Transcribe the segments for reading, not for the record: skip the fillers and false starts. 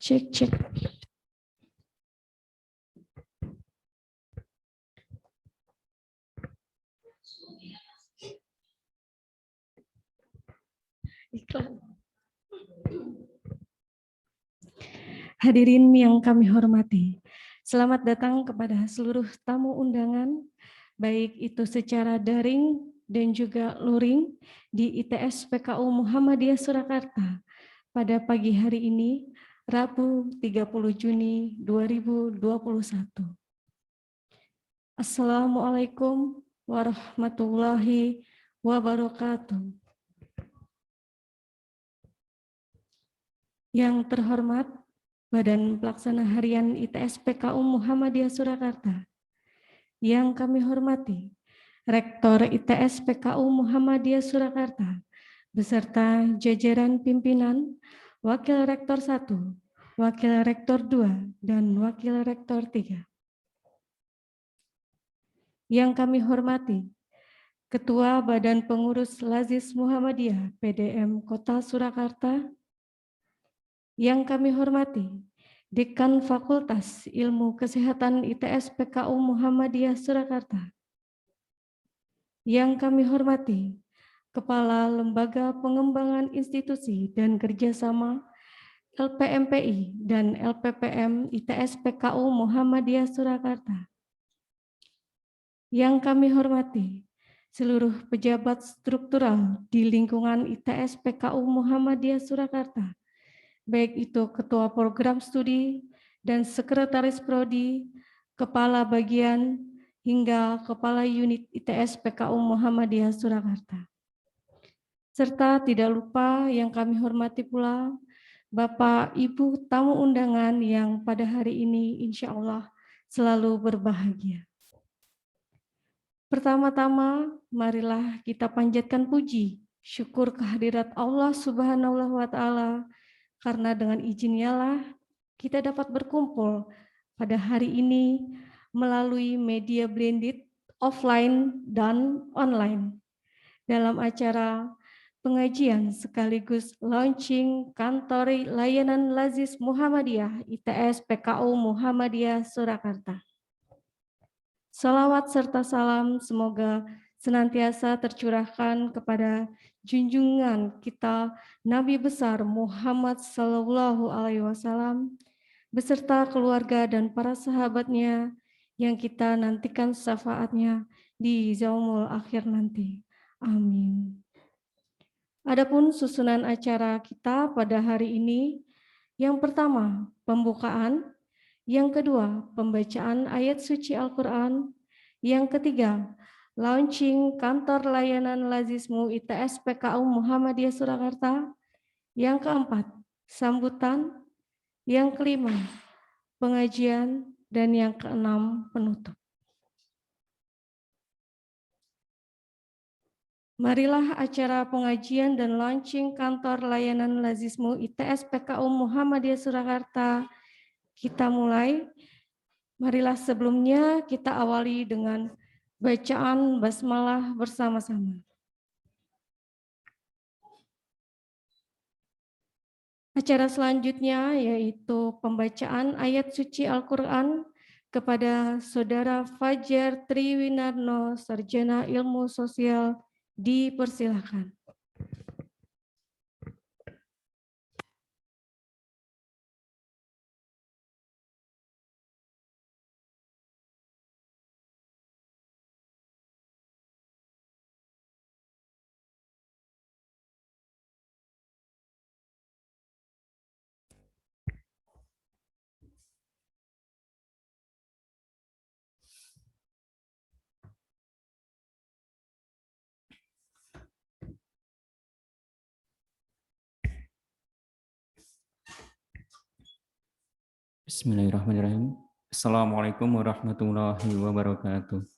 Cek, cek. Iklan. Hadirin yang kami hormati, selamat datang kepada seluruh tamu undangan, baik itu secara daring dan juga luring di ITS PKU Muhammadiyah Surakarta pada pagi hari ini, Rabu 30 Juni 2021. Assalamualaikum warahmatullahi wabarakatuh. Yang terhormat Badan Pelaksana Harian ITS PKU Muhammadiyah Surakarta. Yang kami hormati Rektor ITS PKU Muhammadiyah Surakarta beserta jajaran pimpinan, Wakil Rektor 1, Wakil Rektor 2, dan Wakil Rektor 3. Yang kami hormati Ketua Badan Pengurus Lazis Muhammadiyah PDM Kota Surakarta. Yang kami hormati Dekan Fakultas Ilmu Kesehatan ITS PKU Muhammadiyah Surakarta. Yang kami hormati Kepala Lembaga Pengembangan Institusi dan Kerjasama LPMPI dan LPPM ITS PKU Muhammadiyah Surakarta. Yang kami hormati seluruh pejabat struktural di lingkungan ITS PKU Muhammadiyah Surakarta, baik itu Ketua Program Studi dan Sekretaris Prodi, Kepala Bagian, hingga Kepala Unit ITS PKU Muhammadiyah Surakarta. Serta tidak lupa yang kami hormati pula Bapak Ibu tamu undangan yang pada hari ini insya Allah selalu berbahagia. Pertama-tama, marilah kita panjatkan puji, syukur kehadirat Allah Subhanahu wa Ta'ala, karena dengan izinnya lah kita dapat berkumpul pada hari ini melalui media blended offline dan online dalam acara pengajian sekaligus launching kantor layanan Lazis Muhammadiyah ITS PKU Muhammadiyah Surakarta. Salawat serta salam semoga senantiasa tercurahkan kepada junjungan kita Nabi besar Muhammad Sallallahu Alaihi Wasallam beserta keluarga dan para sahabatnya yang kita nantikan syafaatnya di yaumul akhir nanti. Amin. Adapun susunan acara kita pada hari ini, yang pertama pembukaan, yang kedua pembacaan ayat suci Al-Quran, yang ketiga launching kantor layanan Lazismu ITS PKU Muhammadiyah Surakarta, yang keempat sambutan, yang kelima pengajian, dan yang keenam penutup. Marilah acara pengajian dan launching kantor layanan Lazismu ITS PKU Muhammadiyah Surakarta kita mulai. Marilah sebelumnya kita awali dengan bacaan basmalah bersama-sama. Acara selanjutnya yaitu pembacaan ayat suci Al-Quran kepada Saudara Fajar Triwinarno, Sarjana Ilmu Sosial, dipersilakan. Bismillahirrahmanirrahim. Assalamualaikum warahmatullahi wabarakatuh.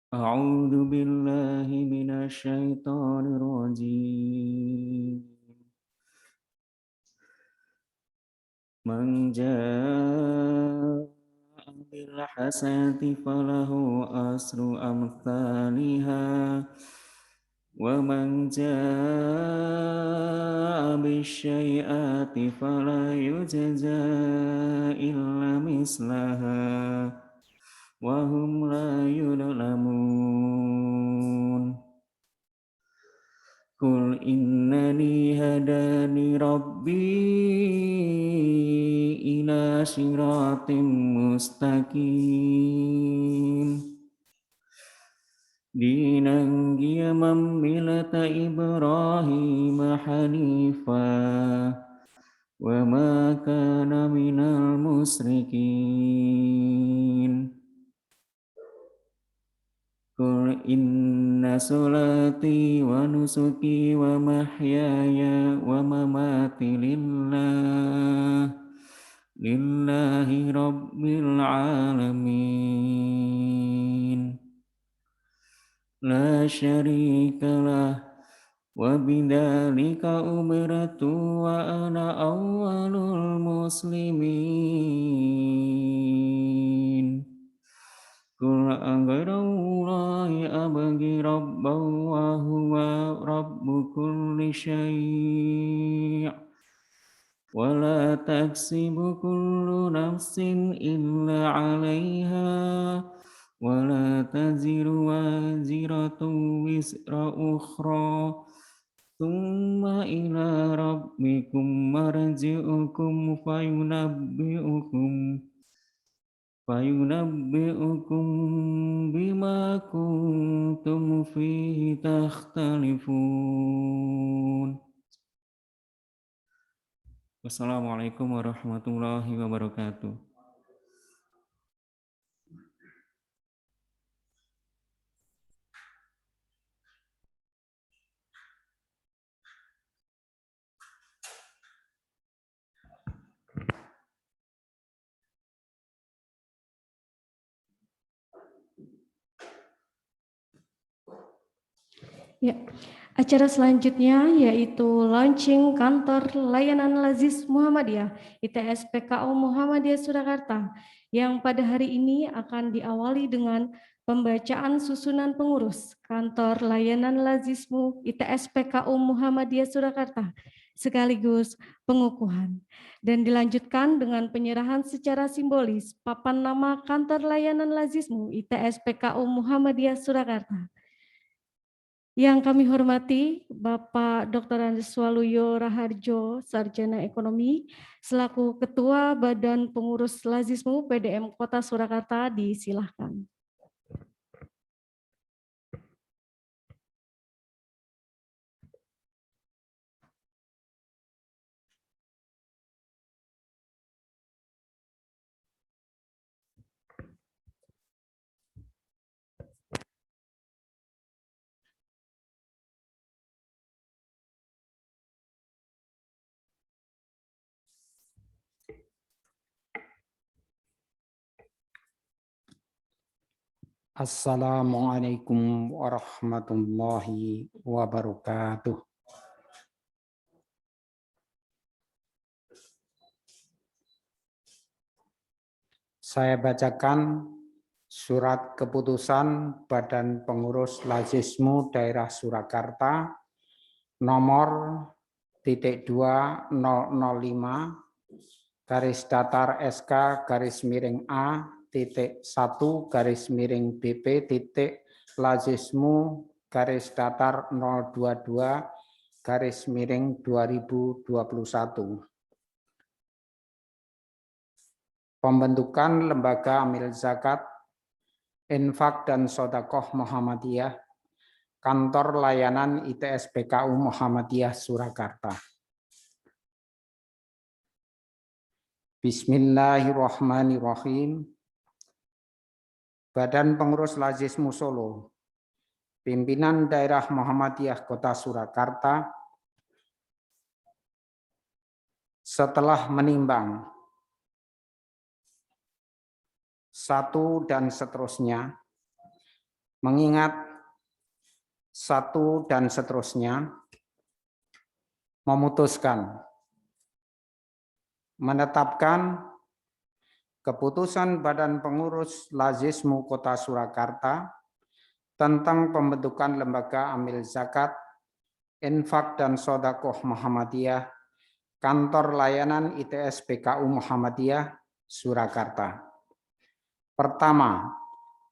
أعوذ بالله من الشيطان الرجيم من جاء بالحسنة فله أشر أمثالها ومن جاء بالسيئات فلا يجزى إلا مثلها وهم لا يظلمون قل إنني هداني ربي إلى صراط مستقيم دينا قيما ملة إبراهيم حنيفا وما كان من المشركين قل إن صلاتي ونسكي ومحياي ومماتي لله رب العالمين لا شريك له وبذلك أمرت وأنا أول المسلمين قل أغير الله أبغي ربا وهو رب كل شيء ولا تكسب كل نفس إلا عليها ولا تزر وازرة وزر أخرى ثم إلى ربكم مرجعكم فينبئكم بما كنتم فيه تختلفون. Wassalamualaikum warahmatullahi wabarakatuh. Ya, acara selanjutnya yaitu launching kantor layanan Lazis Muhammadiyah ITS PKU Muhammadiyah Surakarta yang pada hari ini akan diawali dengan pembacaan susunan pengurus kantor layanan Lazismu ITS PKU Muhammadiyah Surakarta sekaligus pengukuhan dan dilanjutkan dengan penyerahan secara simbolis papan nama kantor layanan Lazismu ITS PKU Muhammadiyah Surakarta. Yang kami hormati Bapak Dr. Andes Waluyo Raharjo, Sarjana Ekonomi, selaku Ketua Badan Pengurus Lazismu PDM Kota Surakarta, disilahkan. Assalamualaikum warahmatullahi wabarakatuh. Saya bacakan surat keputusan Badan Pengurus Lazismu Daerah Surakarta nomor .2005 garis datar SK garis miring A titik 1 garis miring BP titik Lazismu garis datar 022 garis miring 2021. Pembentukan Lembaga Amil Zakat, Infak dan Sodakoh Muhammadiyah, Kantor Layanan ITS PKU Muhammadiyah Surakarta. Bismillahirrahmanirrahim. Badan Pengurus Lazismu Solo, Pimpinan Daerah Muhammadiyah Kota Surakarta, setelah menimbang – 1 dan seterusnya, mengingat satu dan seterusnya, memutuskan, menetapkan keputusan Badan Pengurus Lazismu Kota Surakarta tentang pembentukan lembaga amil zakat, infak dan sodakoh Muhammadiyah, kantor layanan ITS PKU Muhammadiyah Surakarta. Pertama,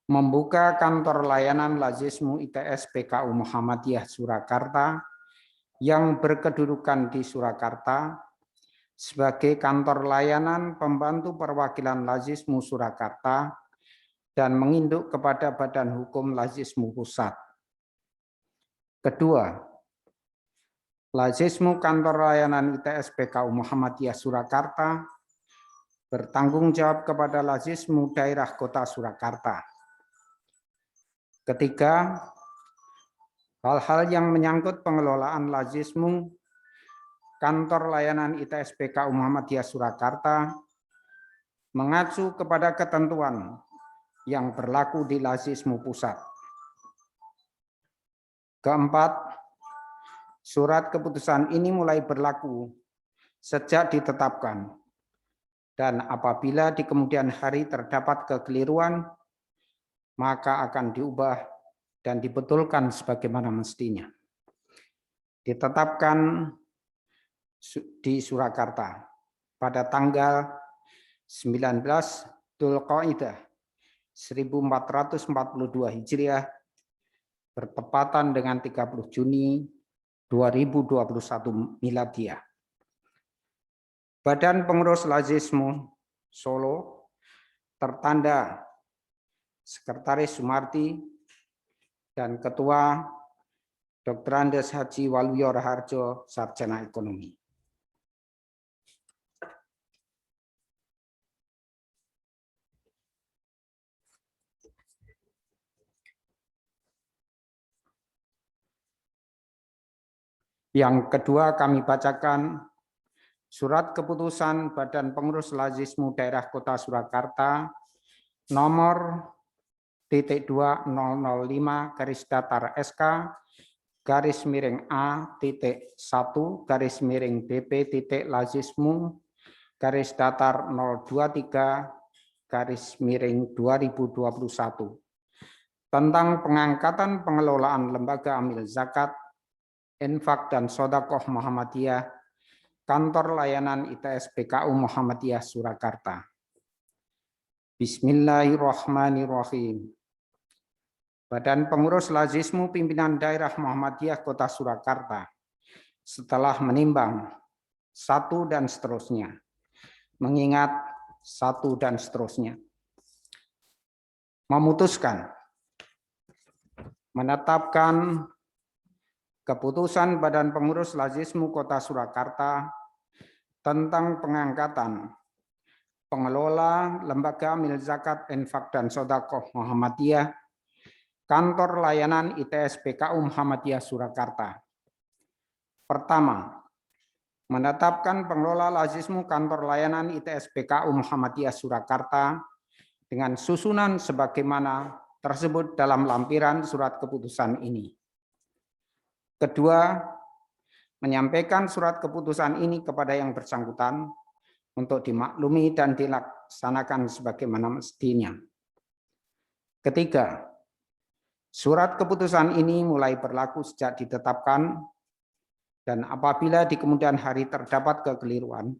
membuka kantor layanan Lazismu ITS PKU Muhammadiyah Surakarta yang berkedudukan di Surakarta sebagai kantor layanan pembantu perwakilan Lazismu Surakarta dan menginduk kepada Badan Hukum Lazismu Pusat. Kedua, Lazismu kantor layanan ITS PKU Muhammadiyah Surakarta bertanggung jawab kepada Lazismu daerah Kota Surakarta. Ketiga, hal-hal yang menyangkut pengelolaan Lazismu kantor layanan ITS PKU Muhammadiyah Surakarta mengacu kepada ketentuan yang berlaku di Lazismu Pusat. Keempat, surat keputusan ini mulai berlaku sejak ditetapkan, dan apabila di kemudian hari terdapat kekeliruan, maka akan diubah dan dibetulkan sebagaimana mestinya. Ditetapkan di Surakarta pada tanggal 19 Dzulqa'dah 1442 Hijriah bertepatan dengan 30 Juni 2021 Miladiah. Badan Pengurus Lazismu Solo tertanda Sekretaris Sumarti dan Ketua Dr. Andes Haji Waluyo Raharjo, Sarjana Ekonomi. Yang kedua, kami bacakan surat keputusan Badan Pengurus Lazismu Daerah Kota Surakarta nomor .2005 /SK _A.1 _BP Lazismu _23 tentang pengangkatan pengelolaan lembaga amil zakat, infak dan sodakoh Muhammadiyah, kantor layanan ITS PKU Muhammadiyah Surakarta. Bismillahirrahmanirrahim. Badan Pengurus Lazismu Pimpinan Daerah Muhammadiyah Kota Surakarta setelah menimbang satu dan seterusnya, mengingat satu dan seterusnya, memutuskan, menetapkan keputusan Badan Pengurus Lazismu Kota Surakarta tentang pengangkatan pengelola lembaga amil zakat, infak dan sodakoh Muhammadiyah, kantor layanan ITS PKU Muhammadiyah Surakarta. Pertama, menetapkan pengelola Lazismu kantor layanan ITS PKU Muhammadiyah Surakarta dengan susunan sebagaimana tersebut dalam lampiran surat keputusan ini. Kedua, menyampaikan surat keputusan ini kepada yang bersangkutan untuk dimaklumi dan dilaksanakan sebagaimana mestinya. Ketiga, surat keputusan ini mulai berlaku sejak ditetapkan, dan apabila di kemudian hari terdapat kekeliruan,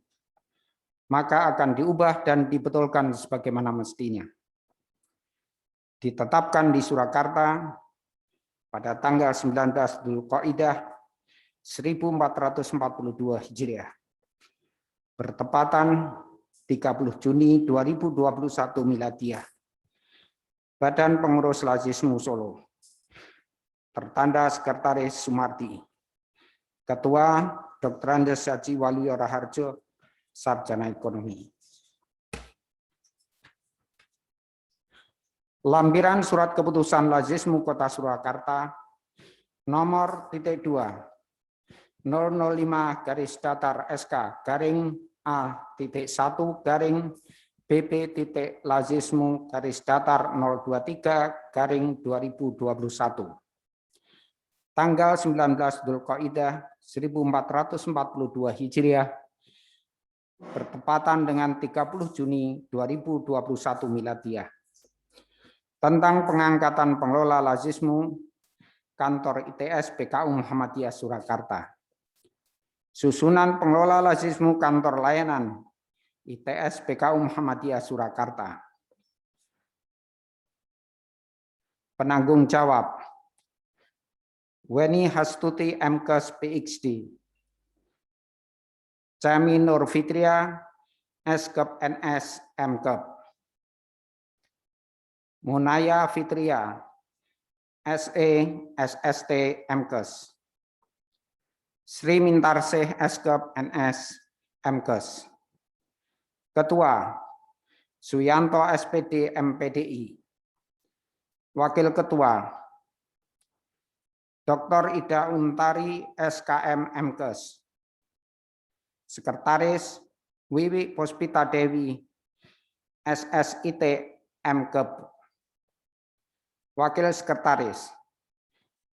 maka akan diubah dan dibetulkan sebagaimana mestinya. Ditetapkan di Surakarta pada tanggal 19 Dzulqa'dah 1442 Hijriah, bertepatan 30 Juni 2021 Miladiah. Badan Pengurus Lazismu Solo, tertanda Sekretaris Sumarti, Ketua Dr. Andes Haji Waluyo Raharjo, Sarjana Ekonomi. Lampiran surat keputusan Lazismu Kota Surakarta nomor .2 005 /SK _A.1 _ BP.Lazismu-Datar 023-2021. Tanggal 19 Dzulqa'dah 1442 Hijriah bertepatan dengan 30 Juni 2021 Miladiah. Tentang pengangkatan pengelola Lazismu Kantor ITS PKU Muhammadiyah Surakarta. Susunan pengelola Lazismu Kantor Layanan ITS PKU Muhammadiyah Surakarta. Penanggung jawab Weni Hastuti MKes PhD, Cemi Nur Fitria Skep NS Mkep, Munaya Fitria SE SST Mkes, Sri Mintarsih Skep NS Mkes. Ketua Suyanto SPD MPDI. Wakil Ketua Dr. Ida Untari SKM Mkes. Sekretaris Wiwi Puspita Dewi SSIT Mkep. Wakil Sekretaris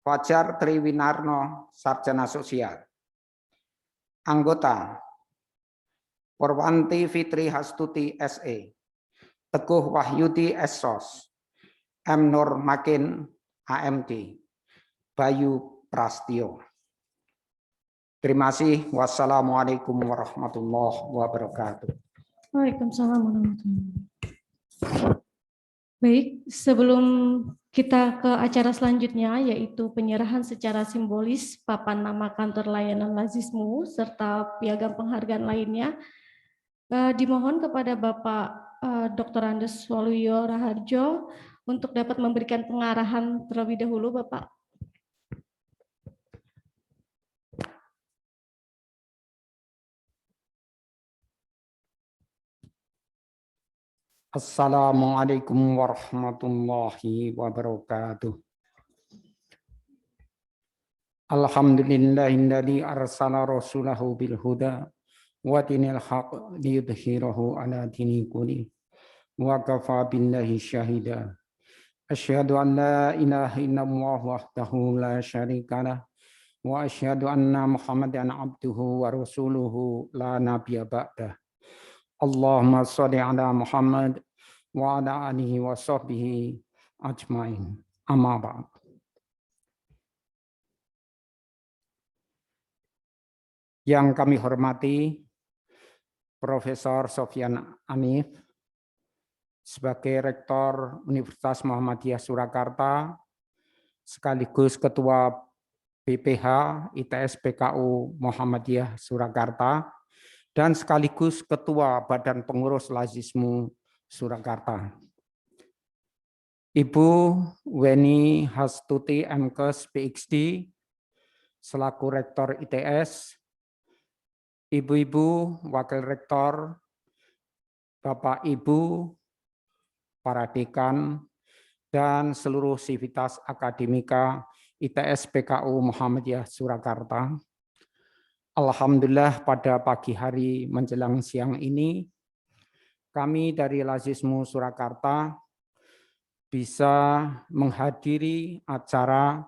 Fajar Triwinarno Sarjana Sosial. Anggota Purwanti Fitri Hastuti SE, Teguh Wahyudi SSOS, M. Nur Makin AMD, Bayu Prastio. Terima kasih. Wassalamualaikum warahmatullahi wabarakatuh. Waalaikumsalam warahmatullahi wabarakatuh. Baik, sebelum kita ke acara selanjutnya, yaitu penyerahan secara simbolis papan nama kantor layanan Lazismu serta piagam penghargaan lainnya, dimohon kepada Bapak Dr. Andes Waluyo Raharjo untuk dapat memberikan pengarahan terlebih dahulu, Bapak. Assalamualaikum warahmatullahi wabarakatuh. Alhamdulillahilladzi arsala rasulahu bil huda wa dinil haqq liyudhhirahu ala dini kulli wa kafa billahi syahida. Asyhadu an la ilaha illallah wahdahu la syarika lah wa asyhadu anna Muhammadan abduhu wa rasuluhu la nabiyya ba'dah. Allahumma sholli ala Muhammad wa ala alihi wa sahbihi ajmain. Amma ba'd. Yang kami hormati Profesor Sofyan Anif sebagai Rektor Universitas Muhammadiyah Surakarta sekaligus Ketua BPH ITS PKU Muhammadiyah Surakarta dan sekaligus Ketua Badan Pengurus Lazismu Surakarta. Ibu Weni Hastuti Mkes PhD selaku Rektor ITS, Ibu-ibu Wakil Rektor, Bapak Ibu, para dekan, dan seluruh sivitas akademika ITS PKU Muhammadiyah Surakarta. Alhamdulillah pada pagi hari menjelang siang ini, kami dari Lazismu Surakarta bisa menghadiri acara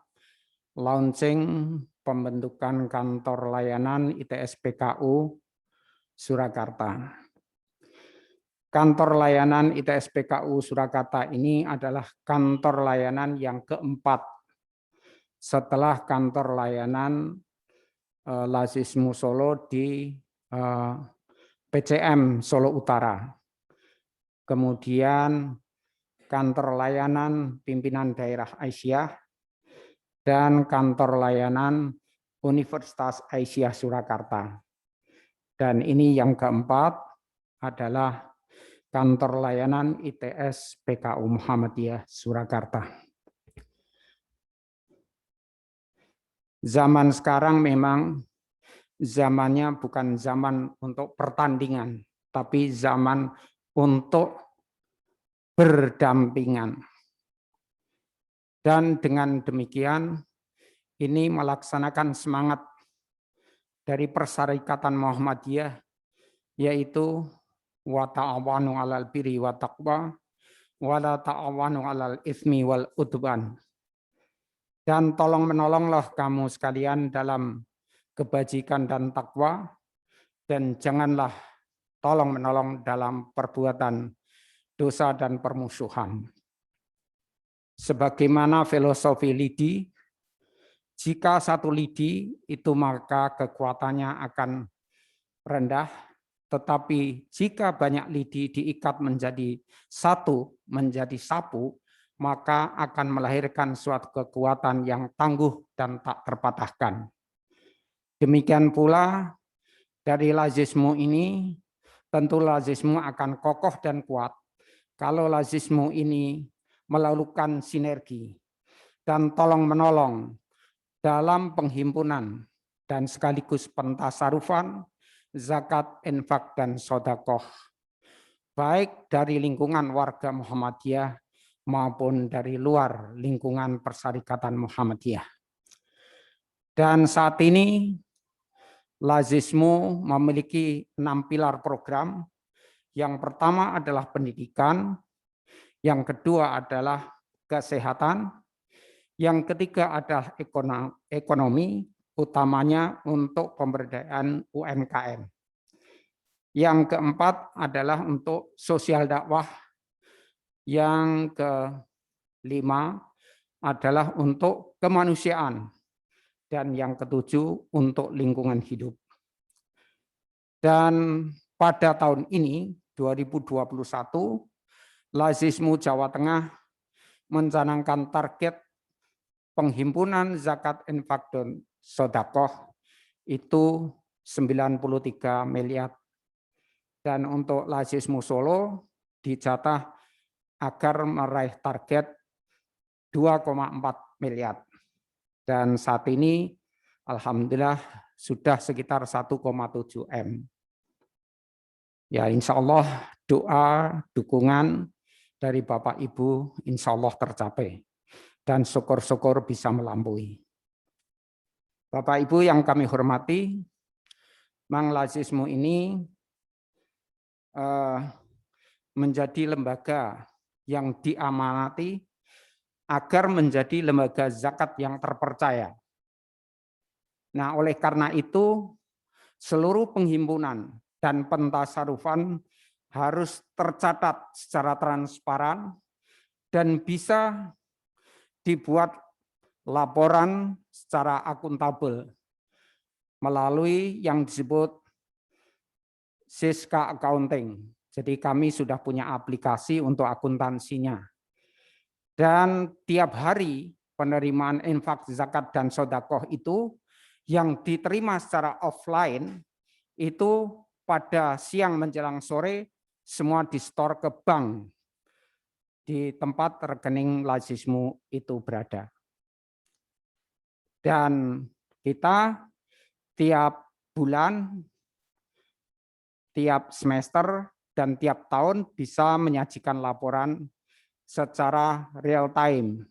launching pembentukan kantor layanan ITS PKU Surakarta. Kantor layanan ITS PKU Surakarta ini adalah kantor layanan yang keempat setelah kantor layanan Lazismu Solo di PCM Solo Utara. Kemudian kantor layanan pimpinan daerah Aisyah dan kantor layanan Universitas Aisyah Surakarta. Dan ini yang keempat adalah kantor layanan ITS PKU Muhammadiyah Surakarta. Zaman sekarang memang zamannya bukan zaman untuk pertandingan, tapi zaman untuk berdampingan. Dan dengan demikian, ini melaksanakan semangat dari Persyarikatan Muhammadiyah, yaitu wa ta'awanu 'alal birri wa taqwa wa la ta'awanu 'alal itsmi wal udwan. Dan tolong menolonglah kamu sekalian dalam kebajikan dan takwa, dan janganlah tolong menolong dalam perbuatan dosa dan permusuhan. Sebagaimana filosofi lidi, jika satu lidi itu maka kekuatannya akan rendah, tetapi jika banyak lidi diikat menjadi satu, menjadi sapu, maka akan melahirkan suatu kekuatan yang tangguh dan tak terpatahkan. Demikian pula dari lazismu ini, tentu lazismu akan kokoh dan kuat kalau lazismu ini melakukan sinergi dan tolong-menolong dalam penghimpunan dan sekaligus pentasarufan, zakat, infak, dan sedekah, baik dari lingkungan warga Muhammadiyah maupun dari luar lingkungan Persyarikatan Muhammadiyah. Dan saat ini lazismu memiliki 6 pilar program. Yang pertama adalah pendidikan, yang kedua adalah kesehatan, yang ketiga adalah ekonomi, utamanya untuk pemberdayaan UMKM. Yang keempat adalah untuk sosial dakwah. Yang kelima adalah untuk kemanusiaan. Dan yang ketujuh untuk lingkungan hidup. Dan pada tahun ini, 2021, Lazismu Jawa Tengah mencanangkan target penghimpunan zakat, infak, dan sedekah itu 93 miliar. Dan untuk Lazismu Solo dicatat agar meraih target 2,4 miliar. Dan saat ini alhamdulillah sudah sekitar 1,7 M. Ya, insya Allah doa, dukungan dari Bapak Ibu insya Allah tercapai. Dan syukur-syukur bisa melampaui. Bapak Ibu yang kami hormati, Mang Lazismu ini menjadi lembaga yang diamanati agar menjadi lembaga zakat yang terpercaya. Nah, oleh karena itu, seluruh penghimpunan dan pentasarufan harus tercatat secara transparan dan bisa dibuat laporan secara akuntabel melalui yang disebut Siska Accounting. Jadi kami sudah punya aplikasi untuk akuntansinya. Dan tiap hari penerimaan infak, zakat, dan sedekah itu yang diterima secara offline itu pada siang menjelang sore semua di-store ke bank di tempat rekening Lazismu itu berada. Dan kita tiap bulan, tiap semester, dan tiap tahun bisa menyajikan laporan secara real time.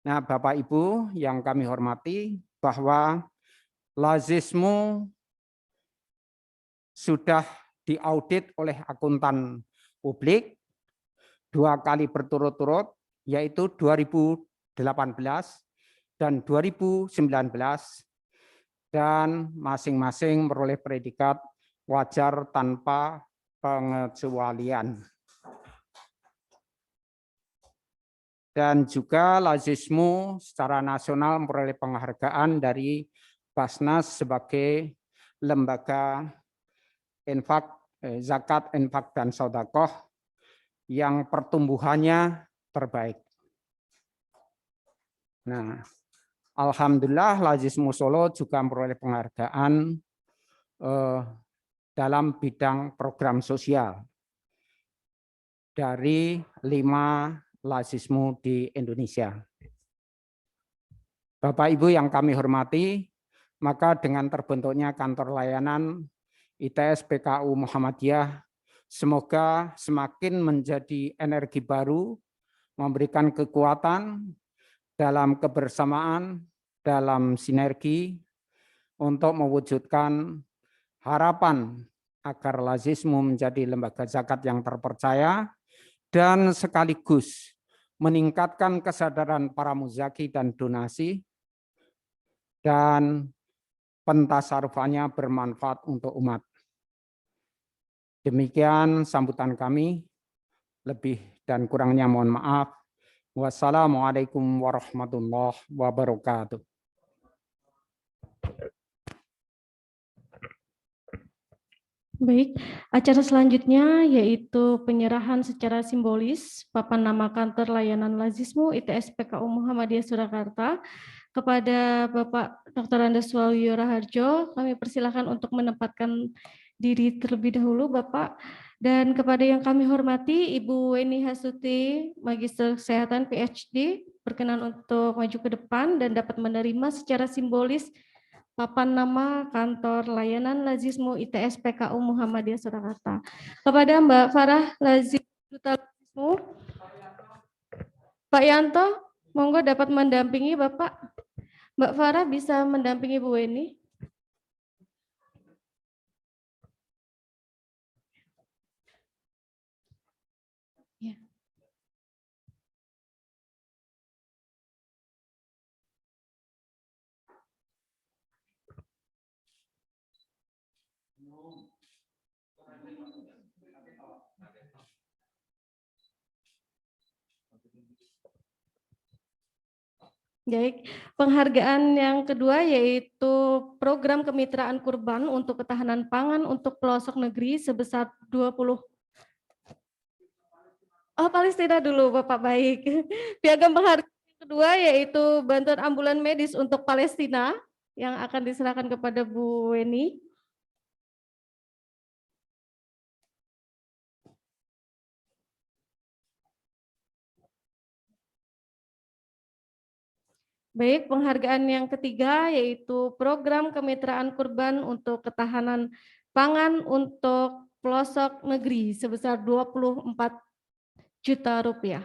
Nah, Bapak Ibu yang kami hormati, bahwa Lazismu sudah diaudit oleh akuntan publik 2 kali berturut-turut, yaitu 2018 dan 2019, dan masing-masing memperoleh predikat wajar tanpa pengecualian. Dan juga Lazismu secara nasional memperoleh penghargaan dari Basnas sebagai lembaga infak, zakat, infak, dan sedekah yang pertumbuhannya terbaik. Nah, alhamdulillah Lazismu Solo juga memperoleh penghargaan dalam bidang program sosial dari 5 Lazismu di Indonesia. Bapak Ibu yang kami hormati, maka dengan terbentuknya kantor layanan ITS PKU Muhammadiyah, semoga semakin menjadi energi baru, memberikan kekuatan dalam kebersamaan, dalam sinergi untuk mewujudkan harapan agar Lazismu menjadi lembaga zakat yang terpercaya dan sekaligus meningkatkan kesadaran para muzaki dan donasi dan pentasarufannya bermanfaat untuk umat. Demikian sambutan kami, lebih dan kurangnya mohon maaf. Wassalamualaikum warahmatullahi wabarakatuh. Baik, acara selanjutnya yaitu penyerahan secara simbolis papan nama kantor layanan Lazismu ITS PKU Muhammadiyah Surakarta kepada Bapak Dr. Andes Waluyo Raharjo. Kami persilakan untuk menempatkan diri terlebih dahulu, Bapak. Dan kepada yang kami hormati, Ibu Weni Hasuti, Magister Kesehatan PhD, berkenan untuk maju ke depan dan dapat menerima secara simbolis papan nama kantor layanan Lazismu ITS PKU Muhammadiyah Surakarta. Kepada Mbak Farah Lazim Duta Lazismu, Pak Yanto, monggo dapat mendampingi Bapak. Mbak Farah bisa mendampingi Bu Weni. Ya. Baik, penghargaan yang kedua yaitu program kemitraan kurban untuk ketahanan pangan untuk pelosok negeri sebesar 20. Oh, Palestina dulu, Bapak, baik. Piagam penghargaan yang kedua yaitu bantuan ambulan medis untuk Palestina yang akan diserahkan kepada Bu Weni. Baik, penghargaan yang ketiga yaitu program kemitraan kurban untuk ketahanan pangan untuk pelosok negeri sebesar 24 juta rupiah.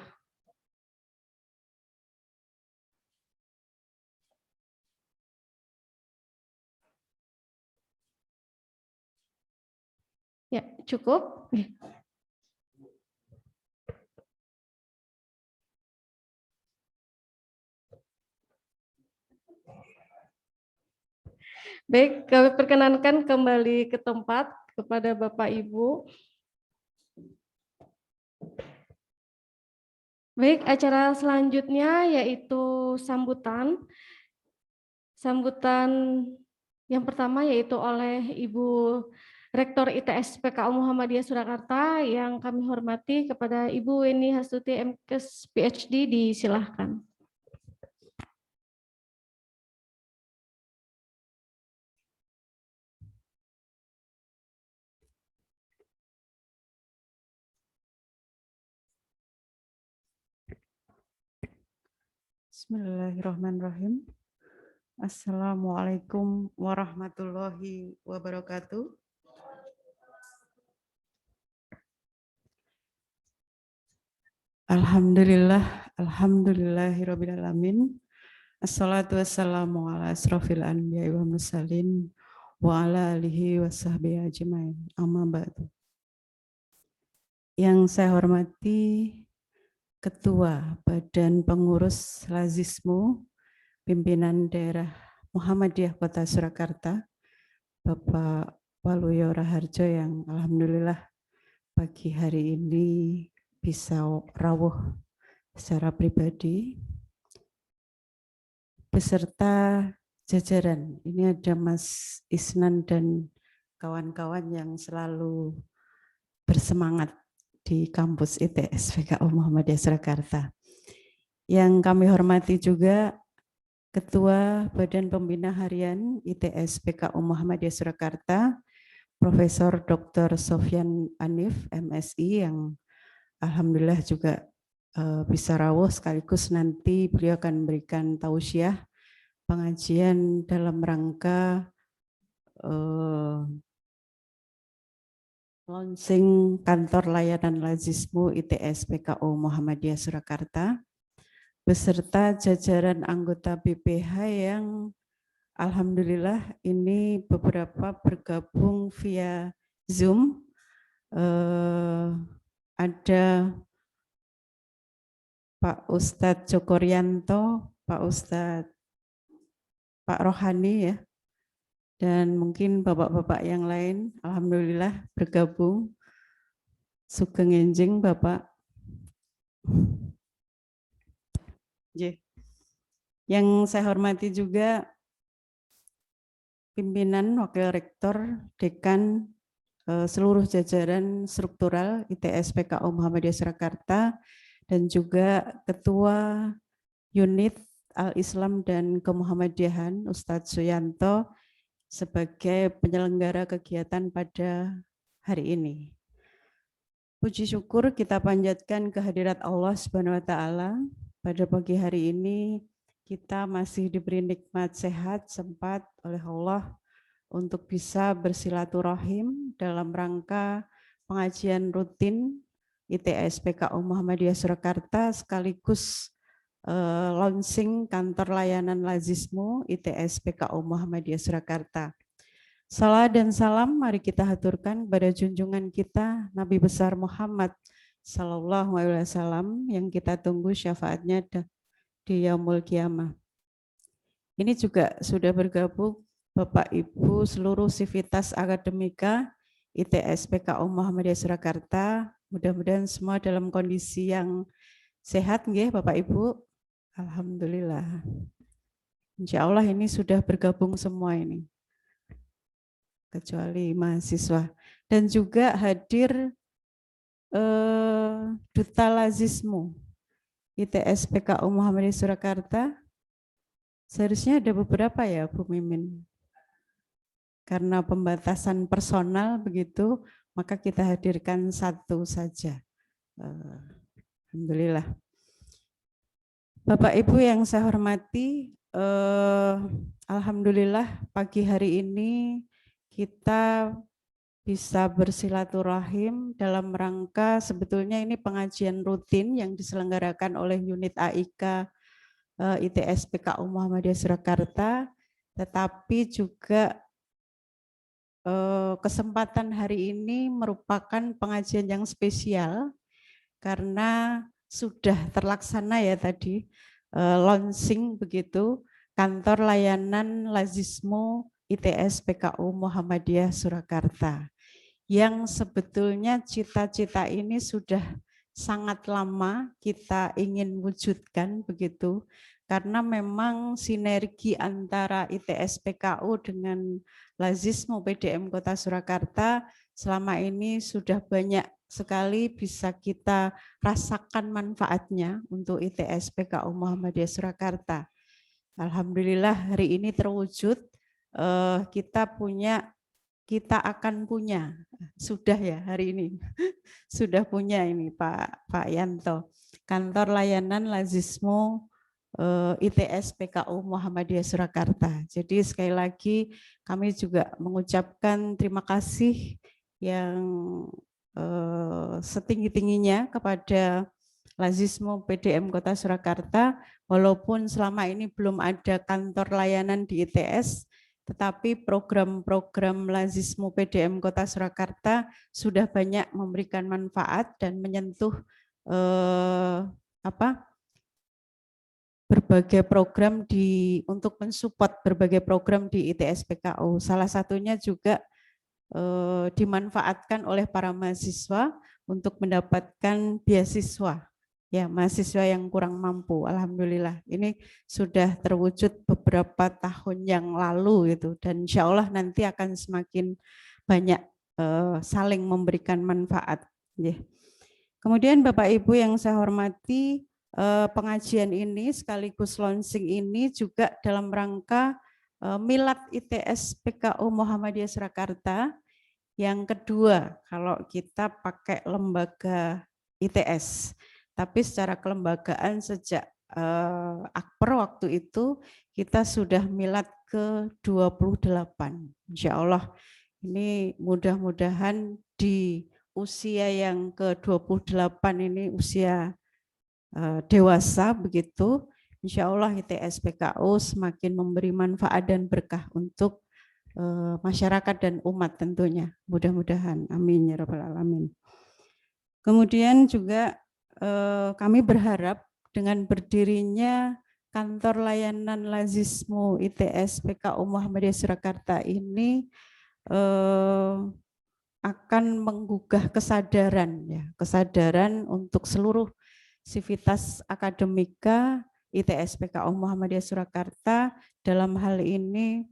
Ya, cukup. Baik, kami perkenankan kembali ke tempat kepada Bapak Ibu. Baik, acara selanjutnya yaitu sambutan. Sambutan yang pertama yaitu oleh Ibu Rektor ITS PKU Muhammadiyah Surakarta yang kami hormati kepada Ibu Weni Hasuti MKes PhD, disilahkan. Bismillahirrahmanirrahim. Assalamualaikum warahmatullahi wabarakatuh. Alhamdulillahirabbil alamin. Assalatu wassalamu ala asrofil anbiya'i wa mursalin wa ala alihi wa sahbihi ajmain. Amma ba'du. Yang saya hormati Ketua Badan Pengurus Lazismu Pimpinan Daerah Muhammadiyah Kota Surakarta, Bapak Waluyo Raharjo yang alhamdulillah pagi hari ini bisa rawuh secara pribadi, beserta jajaran. Ini ada Mas Isnan dan kawan-kawan yang selalu bersemangat di kampus ITS PKU Muhammadiyah Surakarta. Yang kami hormati juga Ketua Badan Pembina Harian ITS PKU Muhammadiyah Surakarta, Profesor Dr. Sofyan Anif, MSI, yang alhamdulillah juga bisa rawuh, sekaligus nanti beliau akan memberikan tausiah pengajian dalam rangka launching kantor layanan Lazismu ITS PKU Muhammadiyah Surakarta, beserta jajaran anggota BPH yang alhamdulillah ini beberapa bergabung via Zoom. Ada Pak Ustadz Joko Rianto, Pak Ustadz Pak Rohani ya, dan mungkin bapak-bapak yang lain. Alhamdulillah bergabung. Sugeng enjing Bapak. Yang saya hormati juga pimpinan, wakil rektor, dekan, seluruh jajaran struktural ITS PKU Muhammadiyah Surakarta, dan juga Ketua Unit Al-Islam dan Kemuhammadiyahan Ustadz Suyanto sebagai penyelenggara kegiatan pada hari ini. Puji syukur kita panjatkan kehadirat Allah Subhanahu wa Ta'ala. Pada pagi hari ini kita masih diberi nikmat sehat sempat oleh Allah untuk bisa bersilaturahim dalam rangka pengajian rutin ITS PKU Muhammadiyah Surakarta sekaligus launching kantor layanan Lazismu ITS PKU Muhammadiyah Surakarta. Salam dan salam mari kita haturkan kepada junjungan kita Nabi besar Muhammad Sallallahu Alaihi Wasallam yang kita tunggu syafaatnya di Yaumul Qiyamah. Ini juga sudah bergabung Bapak Ibu seluruh sivitas akademika ITS PKU Muhammadiyah Surakarta. Mudah-mudahan semua dalam kondisi yang sehat nggih Bapak Ibu. Alhamdulillah. Insya Allah ini sudah bergabung semua ini. Kecuali mahasiswa. Dan juga hadir Duta Lazismu ITS PKU Muhammadiyah Surakarta. Seharusnya ada beberapa ya Bu Mimin. Karena pembatasan personal begitu, maka kita hadirkan satu saja. Alhamdulillah. Bapak Ibu yang saya hormati, alhamdulillah pagi hari ini kita bisa bersilaturahim dalam rangka sebetulnya ini pengajian rutin yang diselenggarakan oleh unit AIK ITS PKU Muhammadiyah Surakarta, tetapi juga kesempatan hari ini merupakan pengajian yang spesial karena sudah terlaksana ya tadi launching begitu kantor layanan Lazismu ITS PKU Muhammadiyah Surakarta yang sebetulnya cita-cita ini sudah sangat lama kita ingin wujudkan begitu karena memang sinergi antara ITS PKU dengan Lazismu PDM Kota Surakarta selama ini sudah banyak sekali bisa kita rasakan manfaatnya untuk ITS PKU Muhammadiyah Surakarta. Alhamdulillah hari ini terwujud. Kita akan punya, sudah ya hari ini, sudah punya ini Pak Yanto, kantor layanan Lazismu ITS PKU Muhammadiyah Surakarta. Jadi sekali lagi kami juga mengucapkan terima kasih yang setinggi-tingginya kepada Lazismu PDM Kota Surakarta, walaupun selama ini belum ada kantor layanan di ITS, tetapi program-program Lazismu PDM Kota Surakarta sudah banyak memberikan manfaat dan menyentuh berbagai program untuk mensupport berbagai program di ITS PKU. Salah satunya juga dimanfaatkan oleh para mahasiswa untuk mendapatkan beasiswa. Ya, mahasiswa yang kurang mampu, alhamdulillah ini sudah terwujud beberapa tahun yang lalu gitu, dan insya Allah nanti akan semakin banyak saling memberikan manfaat. Kemudian Bapak Ibu yang saya hormati, pengajian ini sekaligus launching ini juga dalam rangka Milad ITS PKU Muhammadiyah Surakarta yang kedua kalau kita pakai lembaga ITS. Tapi secara kelembagaan sejak Akper waktu itu kita sudah milad ke-28. Insya Allah ini mudah-mudahan di usia yang ke-28 ini usia dewasa begitu. Insya Allah ITS PKU semakin memberi manfaat dan berkah untuk masyarakat dan umat tentunya. Mudah-mudahan. Amin ya rabbal alamin. Kemudian juga kami berharap dengan berdirinya kantor layanan lazismu ITS PKU Muhammadiyah Surakarta ini akan menggugah kesadaran ya, kesadaran untuk seluruh sivitas akademika ITS PKU Muhammadiyah Surakarta, dalam hal ini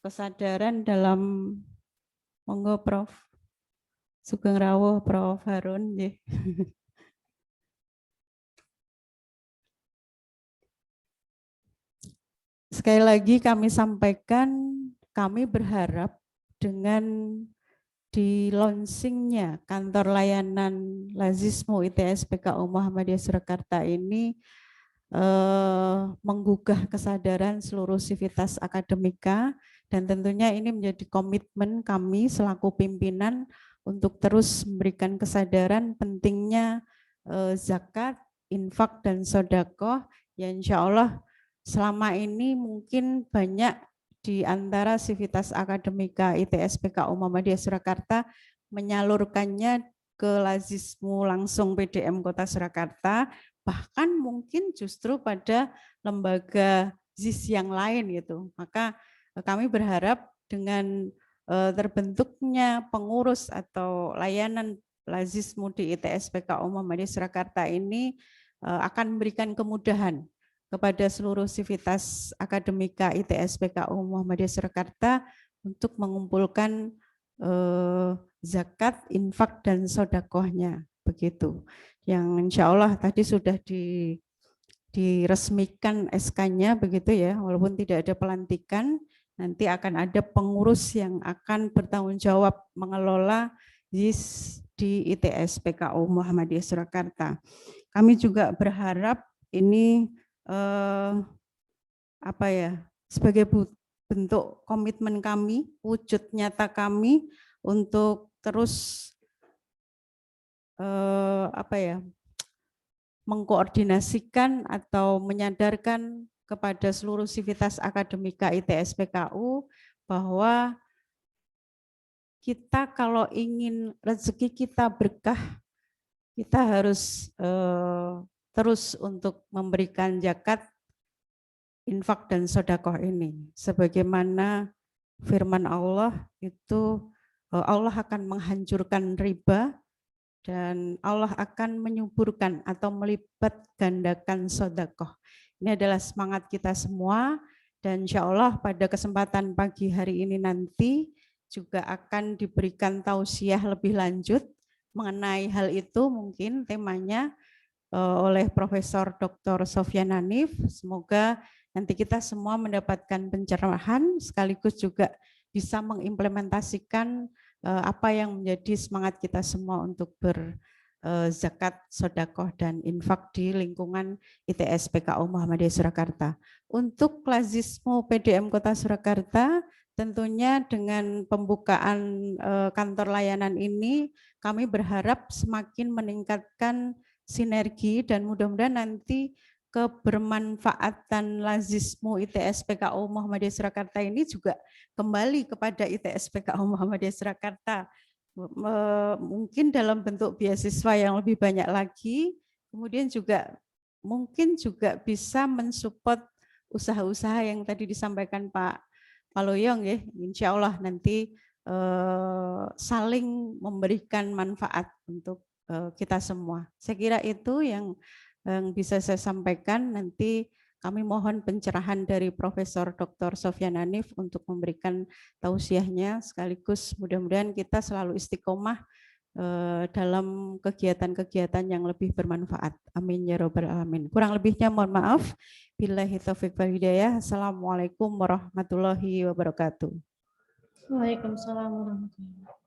kesadaran dalam, monggo Prof. Sugeng rawuh Prof. Harun nggih. Sekali lagi kami sampaikan, kami berharap dengan di launchingnya kantor layanan lazismu ITS PKU Muhammadiyah Surakarta ini menggugah kesadaran seluruh sivitas akademika, dan tentunya ini menjadi komitmen kami selaku pimpinan untuk terus memberikan kesadaran pentingnya zakat, infak, dan sedekah, ya insya Allah selama ini mungkin banyak di antara sivitas akademika ITS PKU Muhammadiyah Surakarta menyalurkannya ke lazismu langsung PDM Kota Surakarta, bahkan mungkin justru pada lembaga ZIS yang lain gitu. Maka kami berharap dengan terbentuknya pengurus atau layanan lazismu di ITS PKU Muhammadiyah Surakarta ini akan memberikan kemudahan kepada seluruh sivitas akademika ITS PKU Muhammadiyah Surakarta untuk mengumpulkan zakat, infak, dan sodakohnya, begitu. Yang insya Allah tadi sudah diresmikan SK-nya begitu ya, walaupun tidak ada pelantikan, nanti akan ada pengurus yang akan bertanggung jawab mengelola ZIS di ITS PKU Muhammadiyah Surakarta. Kami juga berharap ini sebagai bentuk komitmen kami, wujud nyata kami untuk terus mengkoordinasikan atau menyadarkan kepada seluruh sivitas akademika ITS PKU bahwa kita kalau ingin rezeki kita berkah, kita harus terus untuk memberikan zakat, infak, dan sedekah ini. Sebagaimana firman Allah itu, Allah akan menghancurkan riba dan Allah akan menyuburkan atau melipat gandakan sedekah. Ini adalah semangat kita semua, dan insya Allah pada kesempatan pagi hari ini nanti juga akan diberikan tausiah lebih lanjut mengenai hal itu, mungkin temanya oleh Profesor Dr. Sofyan Hanif. Semoga nanti kita semua mendapatkan pencerahan sekaligus juga bisa mengimplementasikan apa yang menjadi semangat kita semua untuk berzakat, sedekah, dan infak di lingkungan ITS PKU Muhammadiyah Surakarta. Untuk lazismu PDM Kota Surakarta, tentunya dengan pembukaan kantor layanan ini, kami berharap semakin meningkatkan sinergi dan mudah-mudahan nanti kebermanfaatan lazismu ITS PKU Muhammadiyah Surakarta ini juga kembali kepada ITS PKU Muhammadiyah Surakarta, mungkin dalam bentuk beasiswa yang lebih banyak lagi, kemudian juga mungkin juga bisa mensupport usaha-usaha yang tadi disampaikan Pak Paloyong ya, insya Allah nanti saling memberikan manfaat untuk kita semua. Saya kira itu yang bisa saya sampaikan. Nanti kami mohon pencerahan dari Profesor Dr. Sofyan Hanif untuk memberikan tausiahnya, sekaligus mudah-mudahan kita selalu istiqomah dalam kegiatan-kegiatan yang lebih bermanfaat. Amin ya robbal alamin. Kurang lebihnya mohon maaf. Billahi taufiq wal hidayah. Assalamualaikum warahmatullahi wabarakatuh. Waalaikumsalam warahmatullahi wabarakatuh.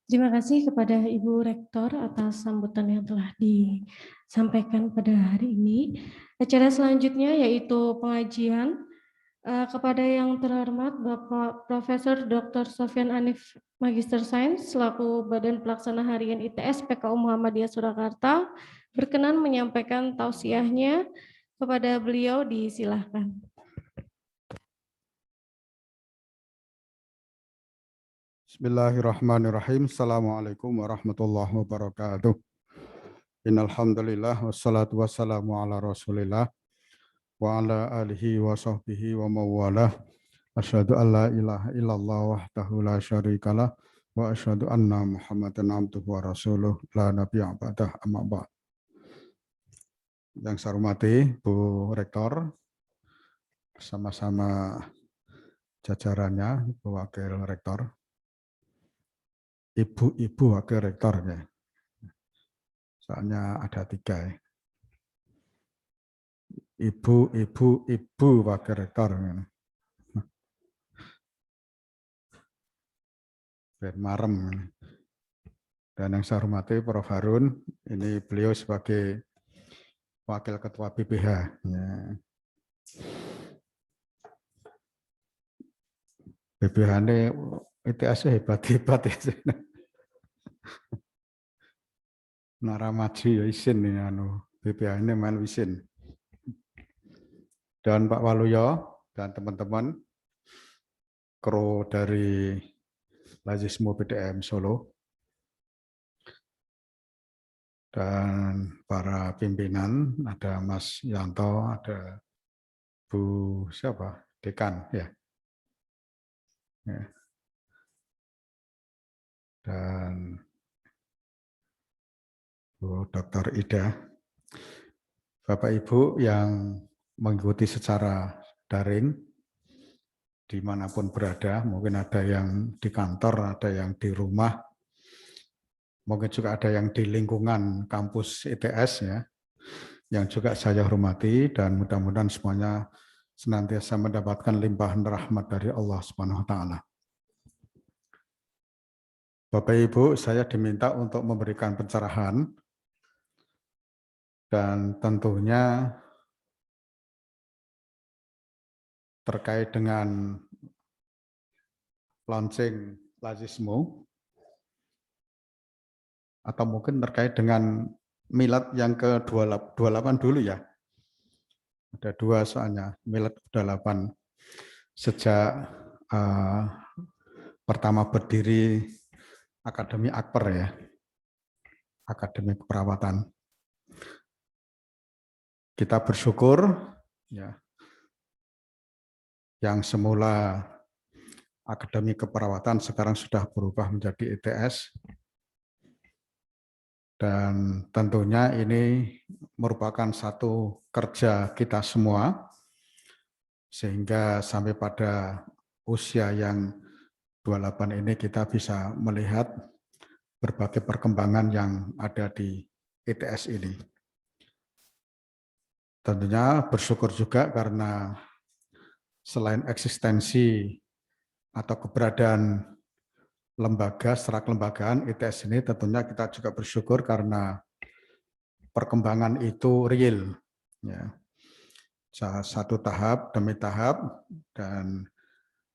Terima kasih kepada Ibu Rektor atas sambutan yang telah disampaikan pada hari ini. Acara selanjutnya yaitu pengajian kepada yang terhormat Bapak Profesor Dr. Sofyan Hanif, Magister Sains, selaku Badan Pelaksana Harian ITS PKU Muhammadiyah Surakarta, berkenan menyampaikan tausiahnya. Kepada beliau disilahkan. Bismillahirrahmanirrahim. Assalamualaikum warahmatullahi wabarakatuh. Innal hamdalillah wassalatu wassalamu ala Rasulillah wa ala alihi wa sahbihi wa mawalah. Asyhadu an la ilaha illallah wahdahu la syarikalah wa asyhadu anna Muhammadan abduhu wa rasuluh la nabiyya ba'dah amma ba'd. Yang saya hormati Bu Rektor bersama-sama jajarannya, Bu Wakil Rektor, Ibu Wakil Rektor ya. Soalnya ada 3 ya. Ibu Wakil Rektor. Biar marem. Dan yang saya hormati Prof. Harun, ini beliau sebagai Wakil Ketua BPH. Ya. BPH ini ITS hebat-hebat ya. Naramaji ya isin nih BPH ini main isin. Dan Pak Waluyo dan teman-teman kru dari Lazismo PDM Solo dan para pimpinan, ada Mas Yanto, ada Bu siapa? Dekan ya. Dan Bu Dr. Ida, Bapak Ibu yang mengikuti secara daring, dimanapun berada, mungkin ada yang di kantor, ada yang di rumah, mungkin juga ada yang di lingkungan kampus ITS ya, yang juga saya hormati dan mudah-mudahan semuanya senantiasa mendapatkan limpahan rahmat dari Allah Subhanahu wa taala. Bapak Ibu, saya diminta untuk memberikan pencerahan dan tentunya terkait dengan launching Lazismo atau mungkin terkait dengan milad yang ke-28 dulu ya. Ada 2 soalnya, milad ke-28 sejak pertama berdiri Akademi Akper ya, Akademi Keperawatan. Kita bersyukur ya, yang semula Akademi Keperawatan sekarang sudah berubah menjadi ITS. Dan tentunya ini merupakan satu kerja kita semua, sehingga sampai pada usia yang 28 ini kita bisa melihat berbagai perkembangan yang ada di ITS ini. Tentunya bersyukur juga karena selain eksistensi atau keberadaan lembaga secara kelembagaan ITS ini, tentunya kita juga bersyukur karena perkembangan itu real. Ya. Satu tahap demi tahap, dan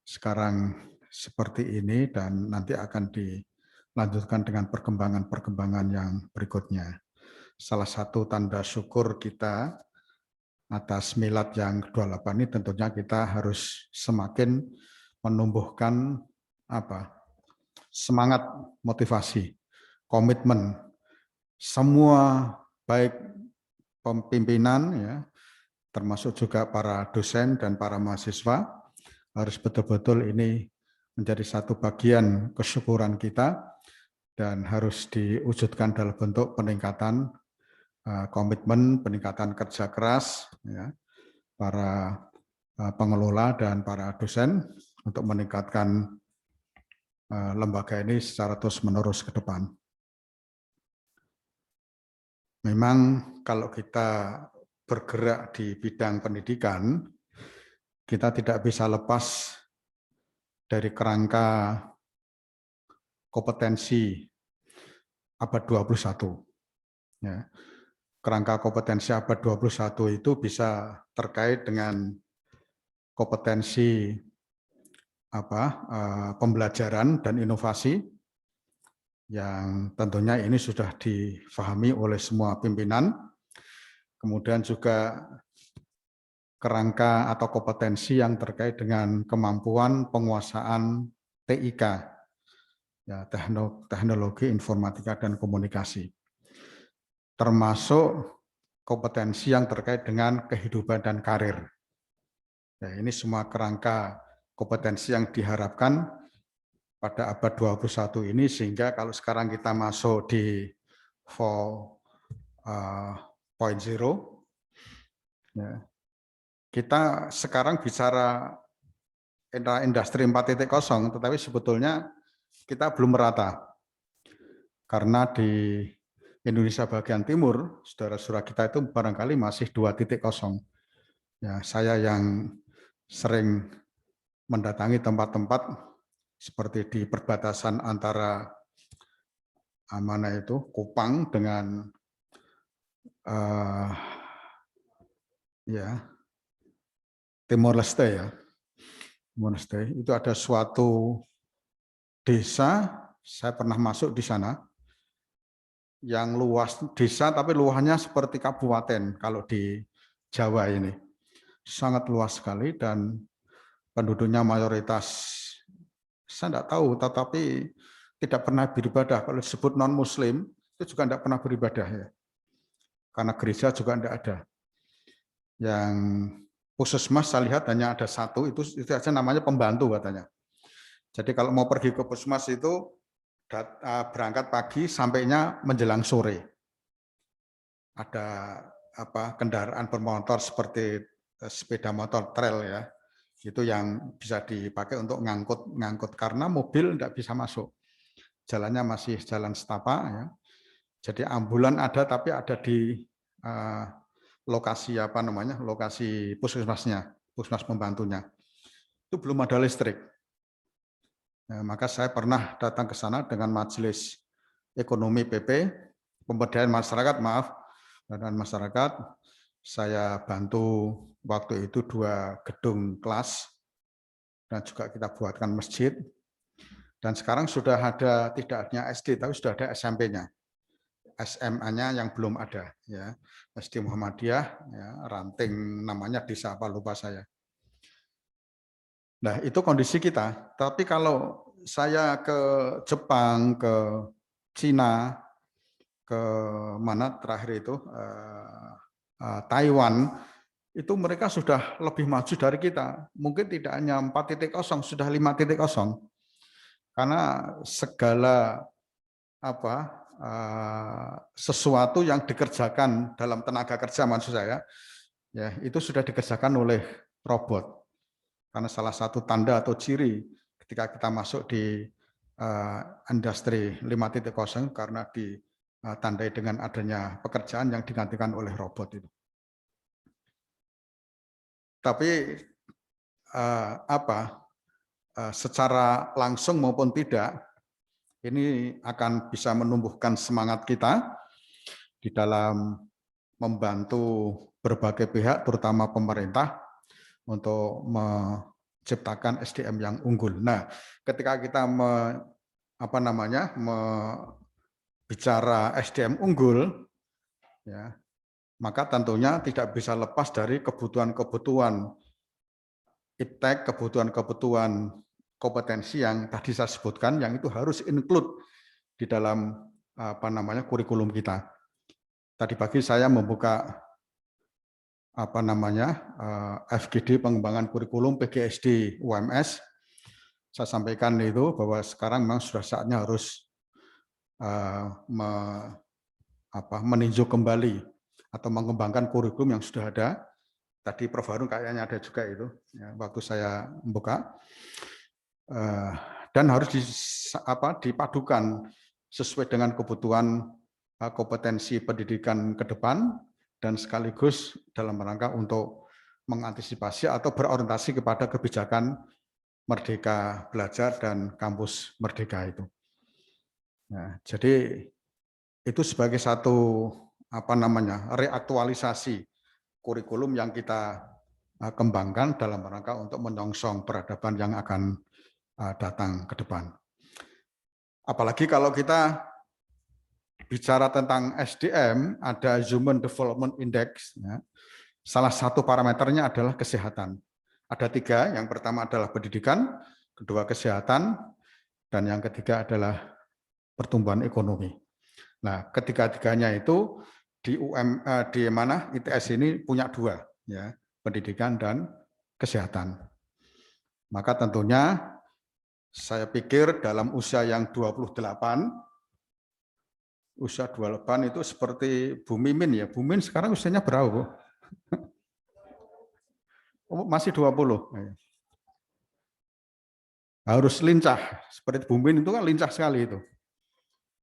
sekarang seperti ini dan nanti akan dilanjutkan dengan perkembangan-perkembangan yang berikutnya. Salah satu tanda syukur kita atas milad yang ke-28 ini tentunya kita harus semakin menumbuhkan semangat, motivasi, komitmen semua, baik pimpinan ya, termasuk juga para dosen dan para mahasiswa, harus betul-betul ini menjadi satu bagian kesyukuran kita dan harus diwujudkan dalam bentuk peningkatan komitmen, peningkatan kerja keras ya, para pengelola dan para dosen untuk meningkatkan lembaga ini secara terus-menerus ke depan. Memang kalau kita bergerak di bidang pendidikan, kita tidak bisa lepas dari kerangka kompetensi abad 21. Ya. Kerangka kompetensi abad 21 itu bisa terkait dengan kompetensi pembelajaran dan inovasi yang tentunya ini sudah difahami oleh semua pimpinan. Kemudian juga kerangka atau kompetensi yang terkait dengan kemampuan penguasaan TIK ya, teknologi informatika dan komunikasi, termasuk kompetensi yang terkait dengan kehidupan dan karir. Ya, ini semua kerangka kompetensi yang diharapkan pada abad 21 ini, sehingga kalau sekarang kita masuk di 4.0, ya, kita sekarang bicara industri 4.0, tetapi sebetulnya kita belum merata. Karena di Indonesia bagian timur, saudara-saudara kita itu barangkali masih 2.0. Ya, saya yang sering mendatangi tempat-tempat seperti di perbatasan antara mana itu Kupang dengan ya Timor Leste, ya. Timor Leste itu ada suatu desa, saya pernah masuk di sana, yang luas desa tapi luasnya seperti kabupaten kalau di Jawa ini. Sangat luas sekali dan penduduknya mayoritas, saya tidak tahu, tetapi tidak pernah beribadah. Kalau disebut non-muslim, itu juga tidak pernah beribadah, ya. Karena gereja juga tidak ada. Yang puskesmas saya lihat hanya ada satu, itu saja namanya pembantu katanya. Jadi kalau mau pergi ke puskesmas itu berangkat pagi, sampainya menjelang sore. Ada kendaraan bermotor seperti sepeda motor trail, ya, itu yang bisa dipakai untuk ngangkut karena mobil tidak bisa masuk, jalannya masih jalan setapak, ya. Jadi ambulan ada, tapi ada di lokasi lokasi puskesmasnya, puskesmas pembantunya itu belum ada listrik. Nah, maka saya pernah datang ke sana dengan Majelis Ekonomi PP, Pemberdayaan Masyarakat, dan masyarakat. Saya bantu waktu itu 2 gedung kelas dan juga kita buatkan masjid. Dan sekarang sudah ada, tidak hanya SD, tapi sudah ada SMP-nya. SMA-nya yang belum ada, ya. SD Muhammadiyah, ya, Ranting namanya, desa apa lupa saya. Nah, itu kondisi kita. Tapi kalau saya ke Jepang, ke Cina, ke mana terakhir itu Taiwan, itu mereka sudah lebih maju dari kita. Mungkin tidak hanya 4.0, sudah 5.0. Karena segala sesuatu yang dikerjakan dalam tenaga kerja, maksud saya, ya, itu sudah dikerjakan oleh robot. Karena salah satu tanda atau ciri ketika kita masuk di industri 5.0 karena ditandai dengan adanya pekerjaan yang digantikan oleh robot itu. Tapi secara langsung maupun tidak, ini akan bisa menumbuhkan semangat kita di dalam membantu berbagai pihak, terutama pemerintah, untuk menciptakan SDM yang unggul. Nah, ketika kita bicara SDM unggul, ya, maka tentunya tidak bisa lepas dari kebutuhan-kebutuhan iptek, kebutuhan-kebutuhan kompetensi yang tadi saya sebutkan, yang itu harus include di dalam kurikulum kita. Tadi pagi saya membuka FGD pengembangan kurikulum PGSD UMS. Saya sampaikan itu bahwa sekarang memang sudah saatnya harus meninjau kembali atau mengembangkan kurikulum yang sudah ada. Tadi Prof. Harun kayaknya ada juga itu, ya, waktu saya membuka. Dan harus dipadukan sesuai dengan kebutuhan kompetensi pendidikan ke depan dan sekaligus dalam rangka untuk mengantisipasi atau berorientasi kepada kebijakan Merdeka Belajar dan Kampus Merdeka itu. Nah, jadi itu sebagai satu reaktualisasi kurikulum yang kita kembangkan dalam rangka untuk menyongsong peradaban yang akan datang ke depan. Apalagi kalau kita bicara tentang SDM, ada Human Development Index. Ya. Salah satu parameternya adalah kesehatan. Ada 3, yang pertama adalah pendidikan, kedua kesehatan, dan yang ketiga adalah pertumbuhan ekonomi. Nah, ketiga-tiganya itu di ITS ini punya dua, ya, pendidikan dan kesehatan. Maka tentunya saya pikir dalam usia yang 28, usia 28 itu seperti Bu Mimin ya. Bu Mimin sekarang usianya berapa, Bu? Oh, masih 20. Harus lincah. Seperti Bu Mimin itu kan lincah sekali itu.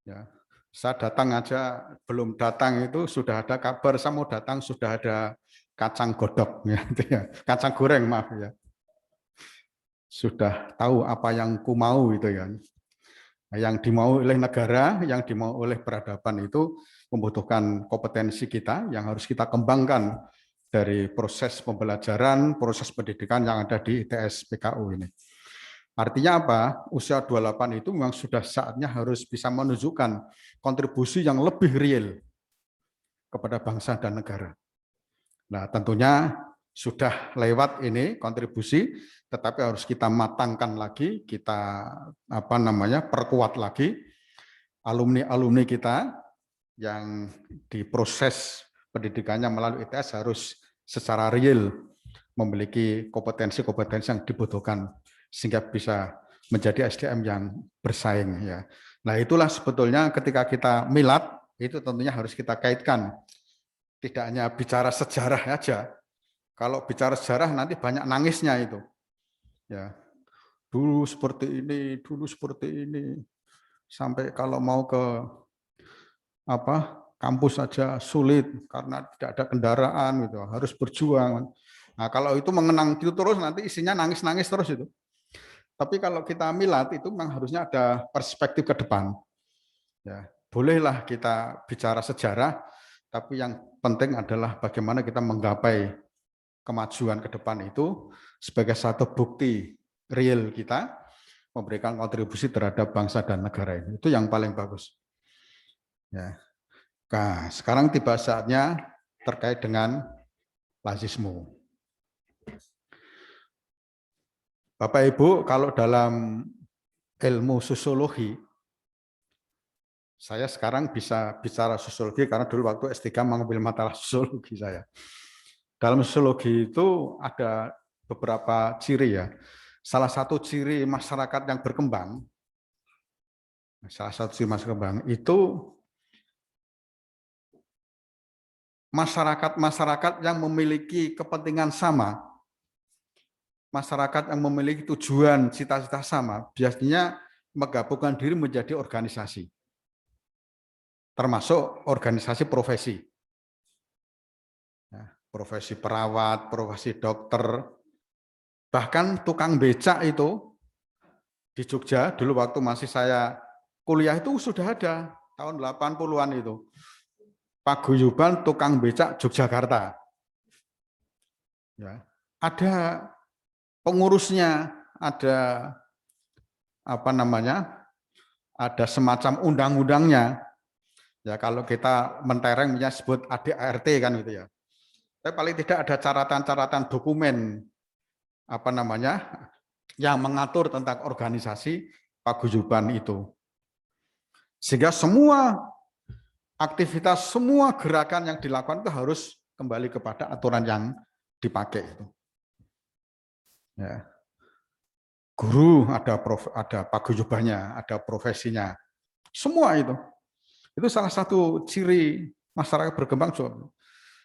Ya. Saya datang aja, belum datang itu sudah ada kabar, saya mau datang sudah ada kacang godok, ya, kacang goreng, maaf ya. Sudah tahu apa yang ku mau itu ya. Yang dimau oleh negara, yang dimau oleh peradaban itu membutuhkan kompetensi kita yang harus kita kembangkan dari proses pembelajaran, proses pendidikan yang ada di ITS PKU ini. Artinya apa? Usia 28 itu memang sudah saatnya harus bisa menunjukkan kontribusi yang lebih real kepada bangsa dan negara. Nah, tentunya sudah lewat ini kontribusi, tetapi harus kita matangkan lagi, kita perkuat lagi alumni-alumni kita yang di proses pendidikannya melalui ITS harus secara real memiliki kompetensi-kompetensi yang dibutuhkan sehingga bisa menjadi SDM yang bersaing ya. Nah, itulah sebetulnya ketika kita milad itu tentunya harus kita kaitkan. Tidak hanya bicara sejarah aja. Kalau bicara sejarah nanti banyak nangisnya itu. Ya. Dulu seperti ini, dulu seperti ini. Sampai kalau mau ke kampus saja sulit karena tidak ada kendaraan gitu, harus berjuang. Nah, kalau itu mengenang itu terus nanti isinya nangis-nangis terus itu. Tapi kalau kita milad itu memang harusnya ada perspektif ke depan. Ya, bolehlah kita bicara sejarah, tapi yang penting adalah bagaimana kita menggapai kemajuan ke depan itu sebagai satu bukti real kita memberikan kontribusi terhadap bangsa dan negara ini. Itu yang paling bagus. Ya. Nah, sekarang tiba saatnya terkait dengan lazismu. Bapak Ibu, kalau dalam ilmu sosiologi, saya sekarang bisa bicara sosiologi karena dulu waktu S3 mengambil mata sosiologi saya. Dalam sosiologi itu ada beberapa ciri ya. Salah satu ciri masyarakat yang berkembang, itu masyarakat-masyarakat yang memiliki kepentingan sama, masyarakat yang memiliki tujuan, cita-cita sama, biasanya menggabungkan diri menjadi organisasi, termasuk organisasi profesi. Profesi perawat, profesi dokter, bahkan tukang becak itu di Jogja, dulu waktu masih saya kuliah itu sudah ada, tahun 80-an itu. Paguyuban tukang becak Yogyakarta. Ya, ada pengurusnya, ada ada semacam undang-undangnya. Ya, kalau kita mentereng sebut ADART kan gitu ya. Tapi paling tidak ada catatan-catatan dokumen yang mengatur tentang organisasi paguyuban itu. Sehingga semua aktivitas, semua gerakan yang dilakukan itu harus kembali kepada aturan yang dipakai itu. Ya. Guru ada paguyubannya, ada profesinya, semua itu. Itu salah satu ciri masyarakat berkembang.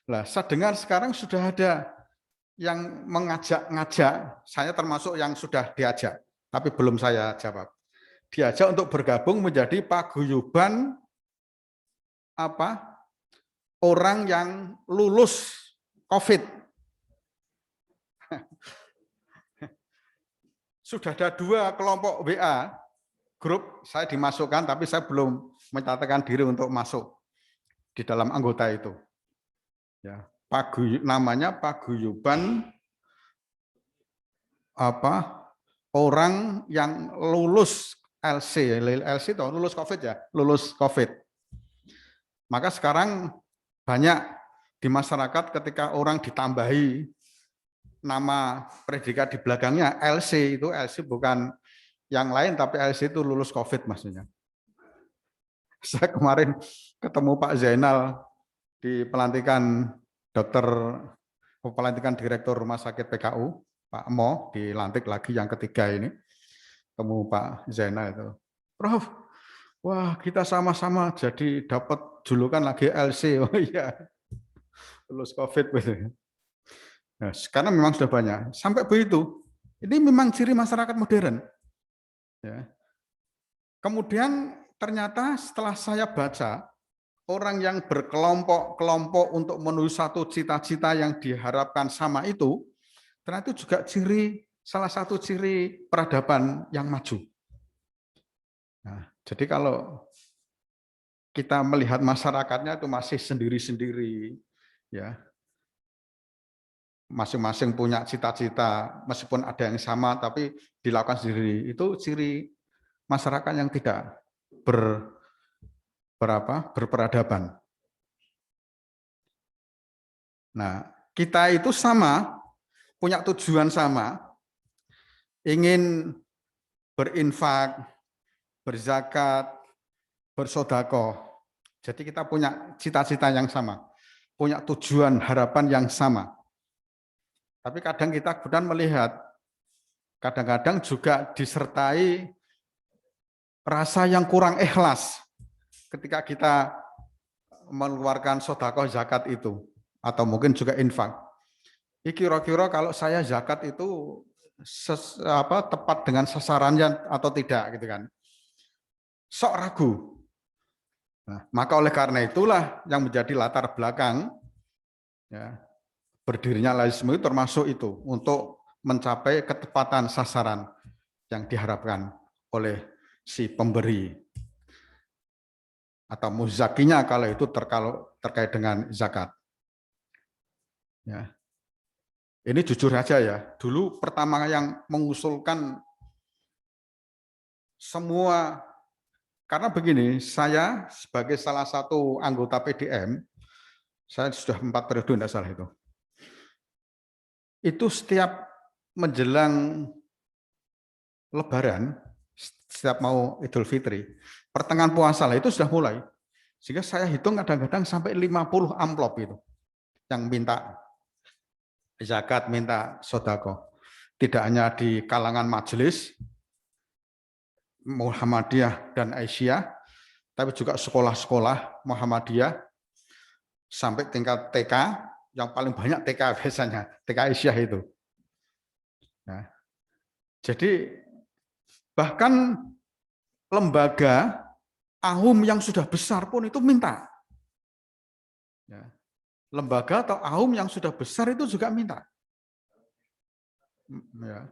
Nah, saya dengar sekarang sudah ada yang mengajak-ngajak, saya termasuk yang sudah diajak, tapi belum saya jawab. Diajak untuk bergabung menjadi paguyuban orang yang lulus COVID. Sudah ada 2 kelompok WA, grup saya dimasukkan, tapi saya belum mencatatkan diri untuk masuk di dalam anggota itu. Ya, namanya paguyuban orang yang lulus LC itu lulus COVID ya, lulus COVID. Maka sekarang banyak di masyarakat ketika orang ditambahi nama predikat di belakangnya LC, itu LC bukan yang lain tapi LC itu lulus COVID maksudnya. Saya kemarin ketemu Pak Zainal di pelantikan pelantikan Direktur Rumah Sakit PKU, Pak Mo, dilantik lagi yang ketiga ini. Ketemu Pak Zainal itu. Prof, wah kita sama-sama jadi dapat julukan lagi LC. Oh iya, lulus COVID. Nah, karena memang sudah banyak. Sampai begitu, ini memang ciri masyarakat modern. Ya. Kemudian ternyata setelah saya baca, orang yang berkelompok-kelompok untuk menuju satu cita-cita yang diharapkan sama itu, ternyata itu juga salah satu ciri peradaban yang maju. Nah, jadi kalau kita melihat masyarakatnya itu masih sendiri-sendiri, ya, masing-masing punya cita-cita, meskipun ada yang sama tapi dilakukan sendiri, itu ciri masyarakat yang tidak berperadaban. Nah, kita itu sama, punya tujuan sama, ingin berinfak, berzakat, bersedekah. Jadi kita punya cita-cita yang sama, punya tujuan harapan yang sama. Tapi kadang kita kemudian melihat, kadang-kadang juga disertai rasa yang kurang ikhlas ketika kita mengeluarkan sedekah zakat itu, atau mungkin juga infak. Kira-kira kalau saya zakat itu tepat dengan sasarannya atau tidak, gitu kan? Sok ragu. Nah, maka oleh karena itulah yang menjadi latar belakang ya, berdirinya laisme itu termasuk itu untuk mencapai ketepatan sasaran yang diharapkan oleh si pemberi atau muzakinya kalau itu terkait dengan zakat. Ya. Ini jujur aja ya, dulu pertama yang mengusulkan semua, karena begini, saya sebagai salah satu anggota PDM, saya sudah 4 periode tidak salah itu setiap menjelang Lebaran, setiap mau Idul Fitri, pertengahan puasa lah itu sudah mulai. Sehingga saya hitung kadang-kadang sampai 50 amplop itu yang minta zakat, minta sedekah. Tidak hanya di kalangan majelis Muhammadiyah dan Aisyah, tapi juga sekolah-sekolah Muhammadiyah sampai tingkat TK, yang paling banyak TK biasanya, TK Aisyah itu. Nah, jadi bahkan lembaga AUM yang sudah besar pun itu minta. Ya. Lembaga atau AUM yang sudah besar itu juga minta. Ya.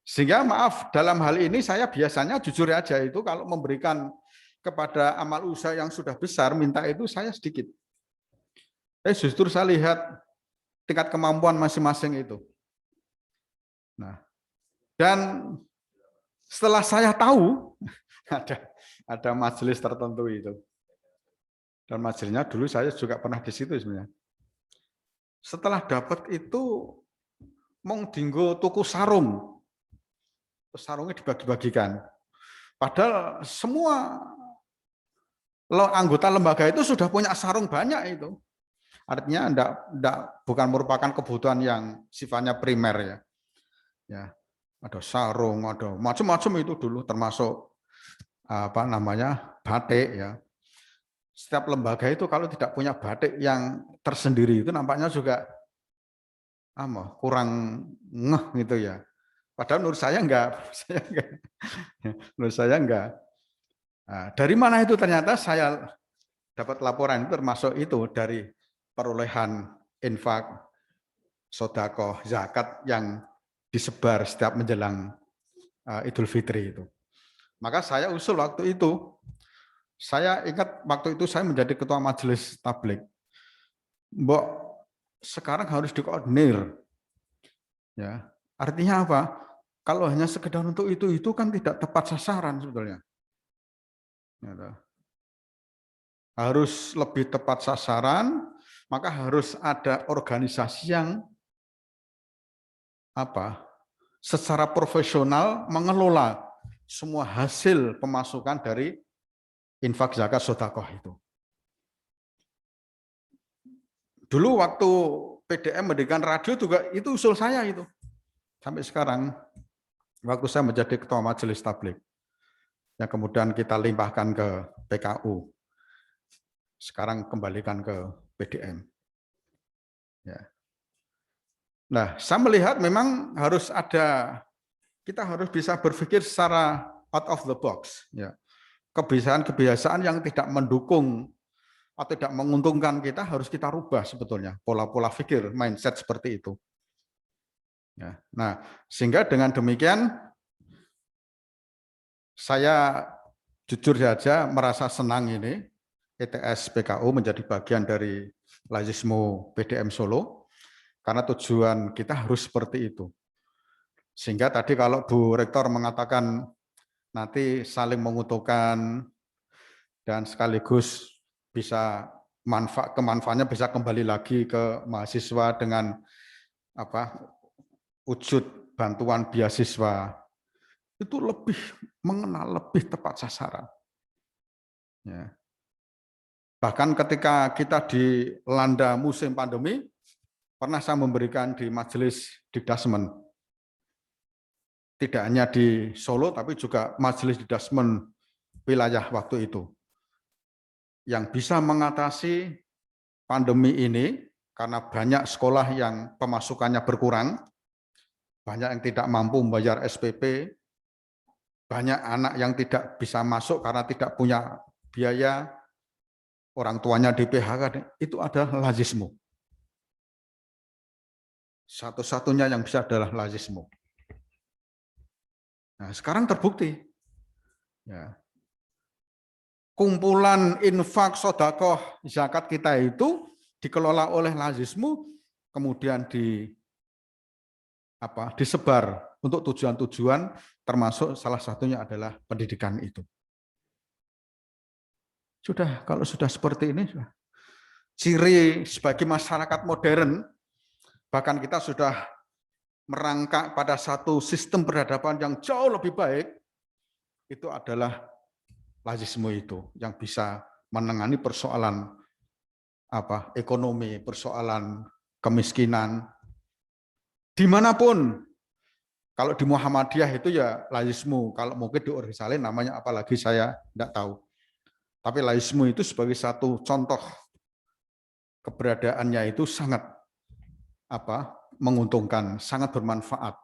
Sehingga maaf, dalam hal ini saya biasanya jujur aja itu kalau memberikan kepada amal usaha yang sudah besar, minta itu saya sedikit. Justru saya lihat tingkat kemampuan masing-masing itu. Nah, dan setelah saya tahu ada majelis tertentu itu, dan majelisnya dulu saya juga pernah di situ sebenarnya. Setelah dapat itu mau dinggo tuku sarung, sarungnya dibagi-bagikan. Padahal semua anggota lembaga itu sudah punya sarung banyak itu. Artinya bukan merupakan kebutuhan yang sifatnya primer ya. Ya, ada sarung, ada macam-macam itu dulu, termasuk batik ya. Setiap lembaga itu kalau tidak punya batik yang tersendiri itu nampaknya juga kurang ngeh gitu ya. Padahal menurut saya enggak. Menurut saya enggak. Nah, dari mana itu ternyata saya dapat laporan itu termasuk itu dari perolehan infak, sedekah, zakat yang disebar setiap menjelang Idul Fitri itu. Maka saya usul waktu itu, saya ingat waktu itu saya menjadi ketua majelis tabligh. Mbok sekarang harus dikoordinir. Ya, artinya apa? Kalau hanya sekedar untuk itu kan tidak tepat sasaran sebetulnya. Ya, harus lebih tepat sasaran, maka harus ada organisasi yang secara profesional mengelola semua hasil pemasukan dari infak zakat sedekah itu. Dulu waktu PDM mendirikan radio juga itu usul saya itu. Sampai sekarang, waktu saya menjadi ketua majelis tabligh, yang kemudian kita limpahkan ke PKU, sekarang kembalikan ke PDM. Ya. Nah, saya melihat memang harus ada, kita harus bisa berpikir secara out of the box. Ya. Kebiasaan-kebiasaan yang tidak mendukung atau tidak menguntungkan kita harus kita rubah sebetulnya, pola-pola pikir, mindset seperti itu. Ya. Nah, sehingga dengan demikian saya jujur saja merasa senang ini ITS PKU menjadi bagian dari Lazismo PDM Solo, karena tujuan kita harus seperti itu. Sehingga tadi kalau Bu Rektor mengatakan nanti saling menguntungkan dan sekaligus bisa kemanfaatnya bisa kembali lagi ke mahasiswa dengan wujud bantuan beasiswa, itu lebih mengenal, lebih tepat sasaran. Ya. Bahkan ketika kita dilanda musim pandemi, pernah saya memberikan di majelis didasmen, tidak hanya di Solo, tapi juga majelis didasmen wilayah waktu itu, yang bisa mengatasi pandemi ini karena banyak sekolah yang pemasukannya berkurang, banyak yang tidak mampu membayar SPP, banyak anak yang tidak bisa masuk karena tidak punya biaya, orang tuanya di PHK, itu adalah Lazismo. Satu-satunya yang bisa adalah Lazismo. Nah, sekarang terbukti. Ya. Kumpulan infak, sedekah, zakat kita itu dikelola oleh Lazismo, kemudian disebar untuk tujuan-tujuan, termasuk salah satunya adalah pendidikan itu. Sudah, kalau sudah seperti ini, ciri sebagai masyarakat modern, bahkan kita sudah merangkak pada satu sistem peradaban yang jauh lebih baik, itu adalah Lazismo itu yang bisa menangani persoalan ekonomi, persoalan kemiskinan dimanapun. Kalau di Muhammadiyah itu ya Lazismo, kalau mungkin di organisasi lain namanya apalagi saya tidak tahu. Tapi Lazismo itu sebagai satu contoh keberadaannya itu sangat menguntungkan, sangat bermanfaat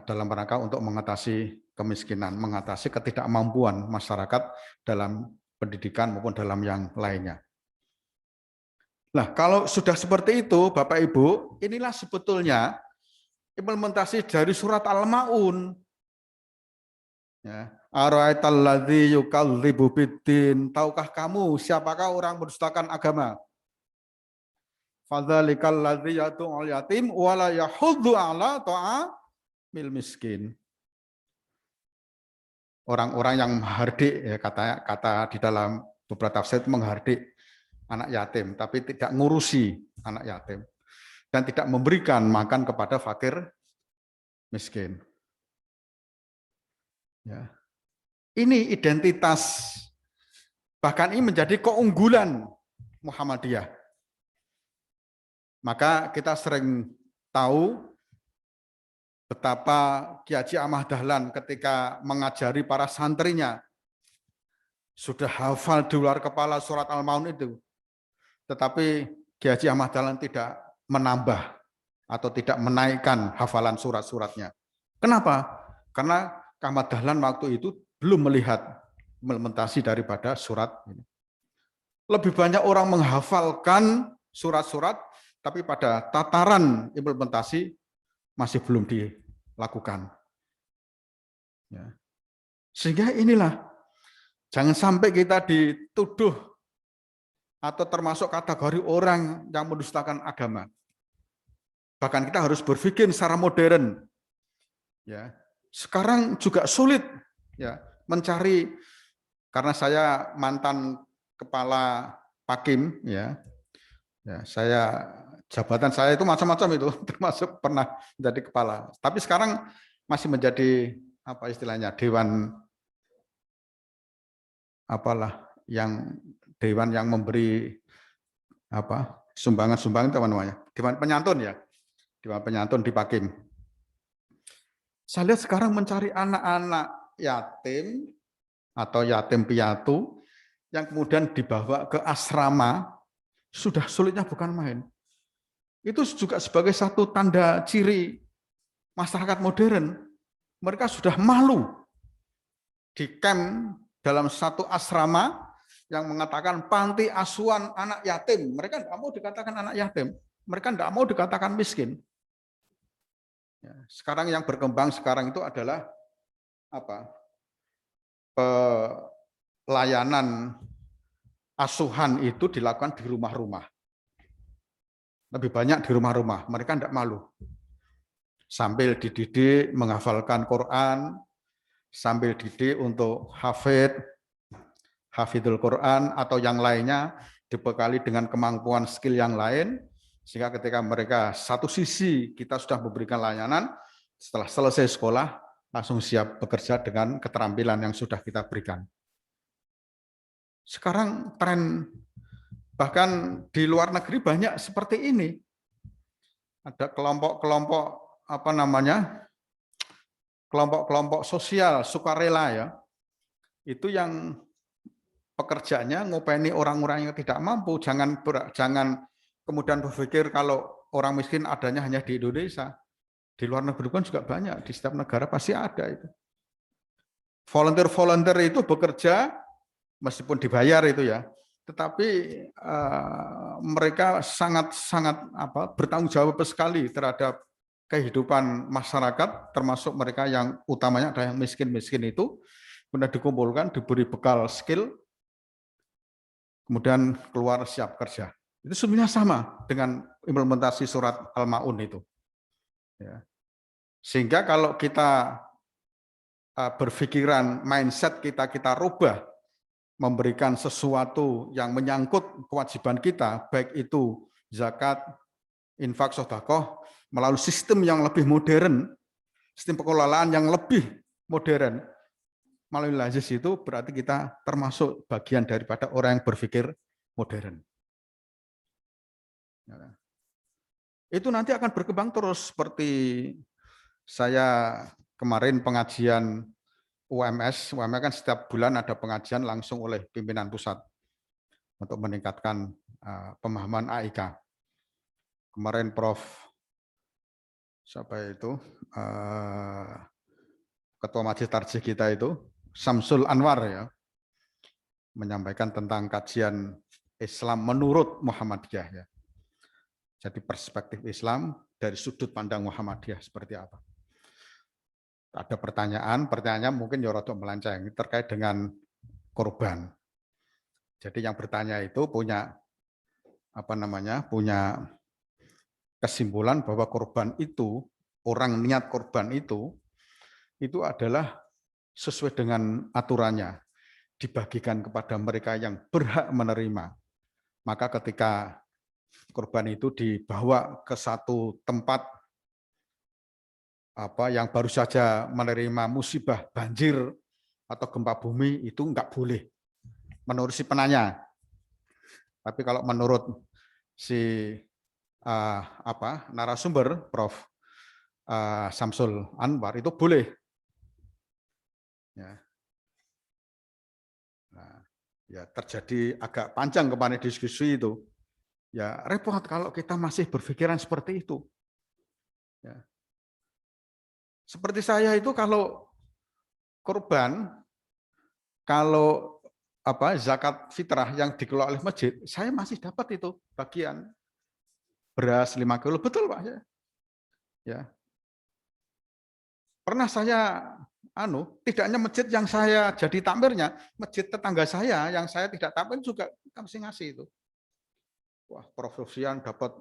dalam rangka untuk mengatasi kemiskinan, mengatasi ketidakmampuan masyarakat dalam pendidikan maupun dalam yang lainnya. Nah, kalau sudah seperti itu, Bapak Ibu, inilah sebetulnya implementasi dari surat Al-Maun. Ya. Ara'aital ladzi yukadzibu biddin, tahukah kamu siapakah orang mendustakan agama? Fadzalikal ladzi yad'ul yatim wa la yahuddu 'ala ta'amil miskin. Orang-orang yang menghardik, ya, kata di dalam beberapa tafsir menghardik anak yatim, tapi tidak ngurusi anak yatim dan tidak memberikan makan kepada fakir miskin. Ya. Ini identitas, bahkan ini menjadi keunggulan Muhammadiyah. Maka kita sering tahu betapa Ki Haji Ahmad Dahlan ketika mengajari para santrinya sudah hafal di luar kepala surat Al-Maun itu. Tetapi Ki Haji Ahmad Dahlan tidak menambah atau tidak menaikkan hafalan surat-suratnya. Kenapa? Karena Ahmad Dahlan waktu itu belum melihat implementasi daripada surat ini. Lebih banyak orang menghafalkan surat-surat, tapi pada tataran implementasi masih belum dilakukan. Ya. Sehingga inilah, jangan sampai kita dituduh atau termasuk kategori orang yang mendustakan agama. Bahkan kita harus berpikir secara modern. Ya. Sekarang juga sulit ya mencari, karena saya mantan kepala Pakim, ya saya jabatan saya itu macam-macam itu, termasuk pernah menjadi kepala. Tapi sekarang masih menjadi apa istilahnya dewan dewan yang memberi apa sumbangan-sumbangan itu namanya, dewan penyantun ya, dewan penyantun di Pakim. Saya lihat sekarang mencari anak-anak yatim atau yatim piatu yang kemudian dibawa ke asrama sudah sulitnya bukan main. Itu juga sebagai satu tanda ciri masyarakat modern. Mereka sudah malu di camp dalam satu asrama yang mengatakan panti asuhan anak yatim. Mereka tidak mau dikatakan anak yatim. Mereka tidak mau dikatakan miskin. Sekarang yang berkembang sekarang itu adalah apa? Pelayanan asuhan itu dilakukan di rumah-rumah. Lebih banyak di rumah-rumah, mereka tidak malu. Sambil dididik menghafalkan Quran, sambil didik untuk hafidul Quran atau yang lainnya, dibekali dengan kemampuan skill yang lain, sehingga ketika mereka satu sisi kita sudah memberikan layanan, setelah selesai sekolah, langsung siap bekerja dengan keterampilan yang sudah kita berikan. Sekarang tren bahkan di luar negeri banyak seperti ini. Ada kelompok-kelompok kelompok-kelompok sosial sukarela ya. Itu yang pekerjaannya ngopeni orang-orang yang tidak mampu. Jangan kemudian berpikir kalau orang miskin adanya hanya di Indonesia. Di luar negeri pun juga banyak. Di setiap negara pasti ada itu. Volunteer itu bekerja meskipun dibayar itu ya. Tetapi mereka sangat bertanggung jawab sekali terhadap kehidupan masyarakat, termasuk mereka yang utamanya ada yang miskin-miskin itu, kemudian dikumpulkan, diberi bekal skill, kemudian keluar siap kerja. Itu sebenarnya sama dengan implementasi surat Al-Ma'un itu. Ya. Sehingga kalau kita berpikiran mindset kita rubah, memberikan sesuatu yang menyangkut kewajiban kita, baik itu zakat, infak, sedekah, melalui sistem yang lebih modern, sistem pengelolaan yang lebih modern, melalui lazis itu berarti kita termasuk bagian daripada orang yang berpikir modern. Itu nanti akan berkembang terus, seperti saya kemarin pengajian UMS kan setiap bulan ada pengajian langsung oleh pimpinan pusat untuk meningkatkan pemahaman AIK. Kemarin Prof. Siapa itu? Ketua Majelis Tarjih kita itu, Samsul Anwar ya, menyampaikan tentang kajian Islam menurut Muhammadiyah ya. Jadi perspektif Islam dari sudut pandang Muhammadiyah seperti apa? Ada pertanyaannya mungkin ya rada melenceng terkait dengan korban. Jadi yang bertanya itu punya punya kesimpulan bahwa korban itu, orang niat korban itu adalah sesuai dengan aturannya, dibagikan kepada mereka yang berhak menerima. Maka ketika korban itu dibawa ke satu tempat yang baru saja menerima musibah banjir atau gempa bumi, itu enggak boleh menurut si penanya. Tapi kalau menurut si narasumber Prof. Samsul Anwar itu boleh. Ya. Nah, ya terjadi agak panjang kemarin diskusi itu. Ya repot kalau kita masih berpikiran seperti itu. Ya. Seperti saya itu kalau korban, kalau zakat fitrah yang dikelola oleh masjid, saya masih dapat itu bagian beras 5 kilo, betul Pak ya. Pernah saya tidak hanya masjid yang saya jadi takmirnya, masjid tetangga saya yang saya tidak takmir juga mesti ngasih itu. Wah, Prof. Sofyan dapat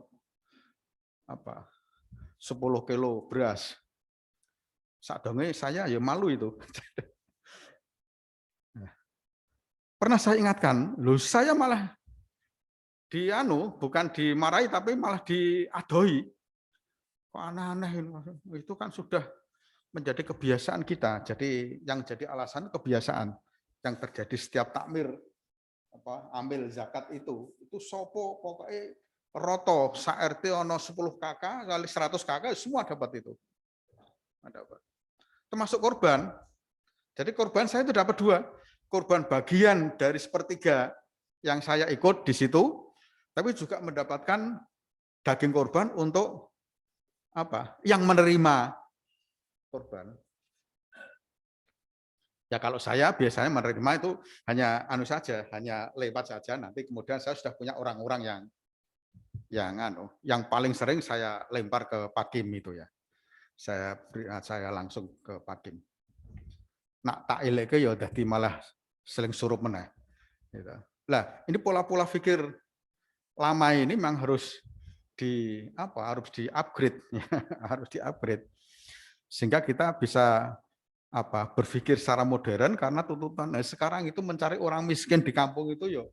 10 kilo beras. Sadonge saya ya malu itu. Pernah saya ingatkan, loh saya malah bukan dimarahi tapi malah diadohi. Kok aneh-aneh itu kan sudah menjadi kebiasaan kita. Jadi yang jadi alasan kebiasaan yang terjadi setiap takmir ambil zakat itu sopo pokoknya roto sa-RT ono 10 kakak kali 100 kakak semua dapat itu. Dapat. Termasuk korban. Jadi korban saya itu dapat 2. Korban bagian dari 1/3 yang saya ikut di situ, tapi juga mendapatkan daging korban untuk yang menerima korban. Ya kalau saya biasanya menerima itu hanya hanya lewat saja. Nanti kemudian saya sudah punya orang-orang yang paling sering saya lempar ke Pakim itu ya. Saya langsung ke Pakim. Nak tak ileke ya dadi malah seling surup meneh. Gitu. Lah ini pola-pola pikir lama ini memang harus di-upgrade, harus di-upgrade sehingga kita bisa berpikir secara modern karena tuntutan sekarang itu mencari orang miskin di kampung itu yo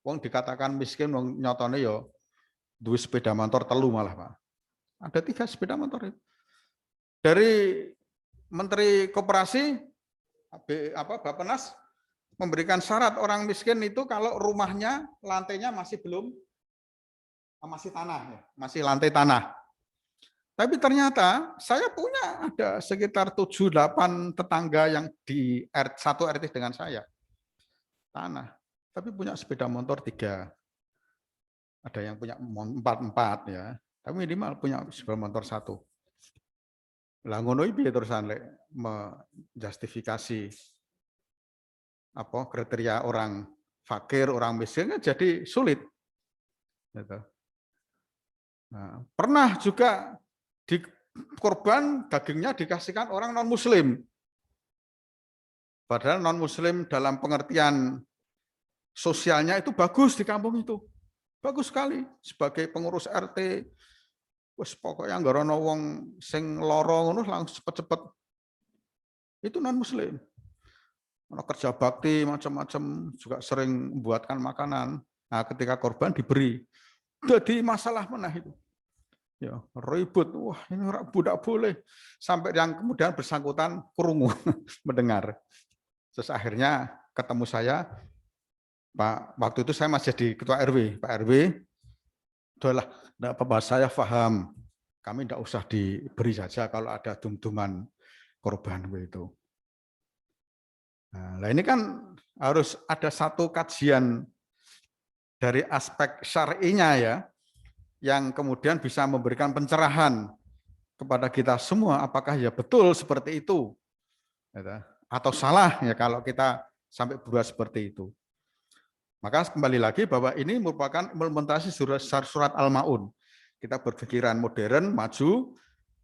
wong dikatakan miskin wong nyotone yo duwe sepeda motor 3 malah Pak. Ada 3 sepeda motor itu. Dari Menteri Koperasi Bappenas memberikan syarat orang miskin itu kalau rumahnya lantainya masih tanah ya, masih lantai tanah. Tapi ternyata saya punya ada sekitar 7-8 tetangga yang di satu RT dengan saya. Tanah. Tapi punya sepeda motor 3. Ada yang punya 4 ya. Tapi minimal punya sepeda motor 1. Lah ngono iki piye terusan lek menjustifikasi kriteria orang fakir, orang miskin jadi sulit. Gitu. Nah, pernah juga di korban dagingnya dikasihkan orang non-muslim. Padahal non-muslim dalam pengertian sosialnya itu bagus di kampung itu. Bagus sekali. Sebagai pengurus RT, wes pokoknya nggak ono wong sing loro ngono langsung cepet-cepet. Itu non-muslim. Ono kerja bakti macam-macam juga sering membuatkan makanan. Nah, ketika korban diberi. Jadi masalah mana itu? Ya, ribut. Wah, ini budak boleh. Sampai yang kemudian bersangkutan krungu mendengar. Terus akhirnya ketemu saya, Pak, waktu itu saya masih di Ketua RW. Pak RW, udahlah, enggak apa-apa, saya paham. Kami enggak usah diberi saja kalau ada dum-duman korban begitu. Nah, ini kan harus ada satu kajian dari aspek syar'inya ya, yang kemudian bisa memberikan pencerahan kepada kita semua apakah ya betul seperti itu atau salah ya kalau kita sampai berbuat seperti itu. Maka kembali lagi bahwa ini merupakan implementasi surat Al-Maun. Kita berpikiran modern, maju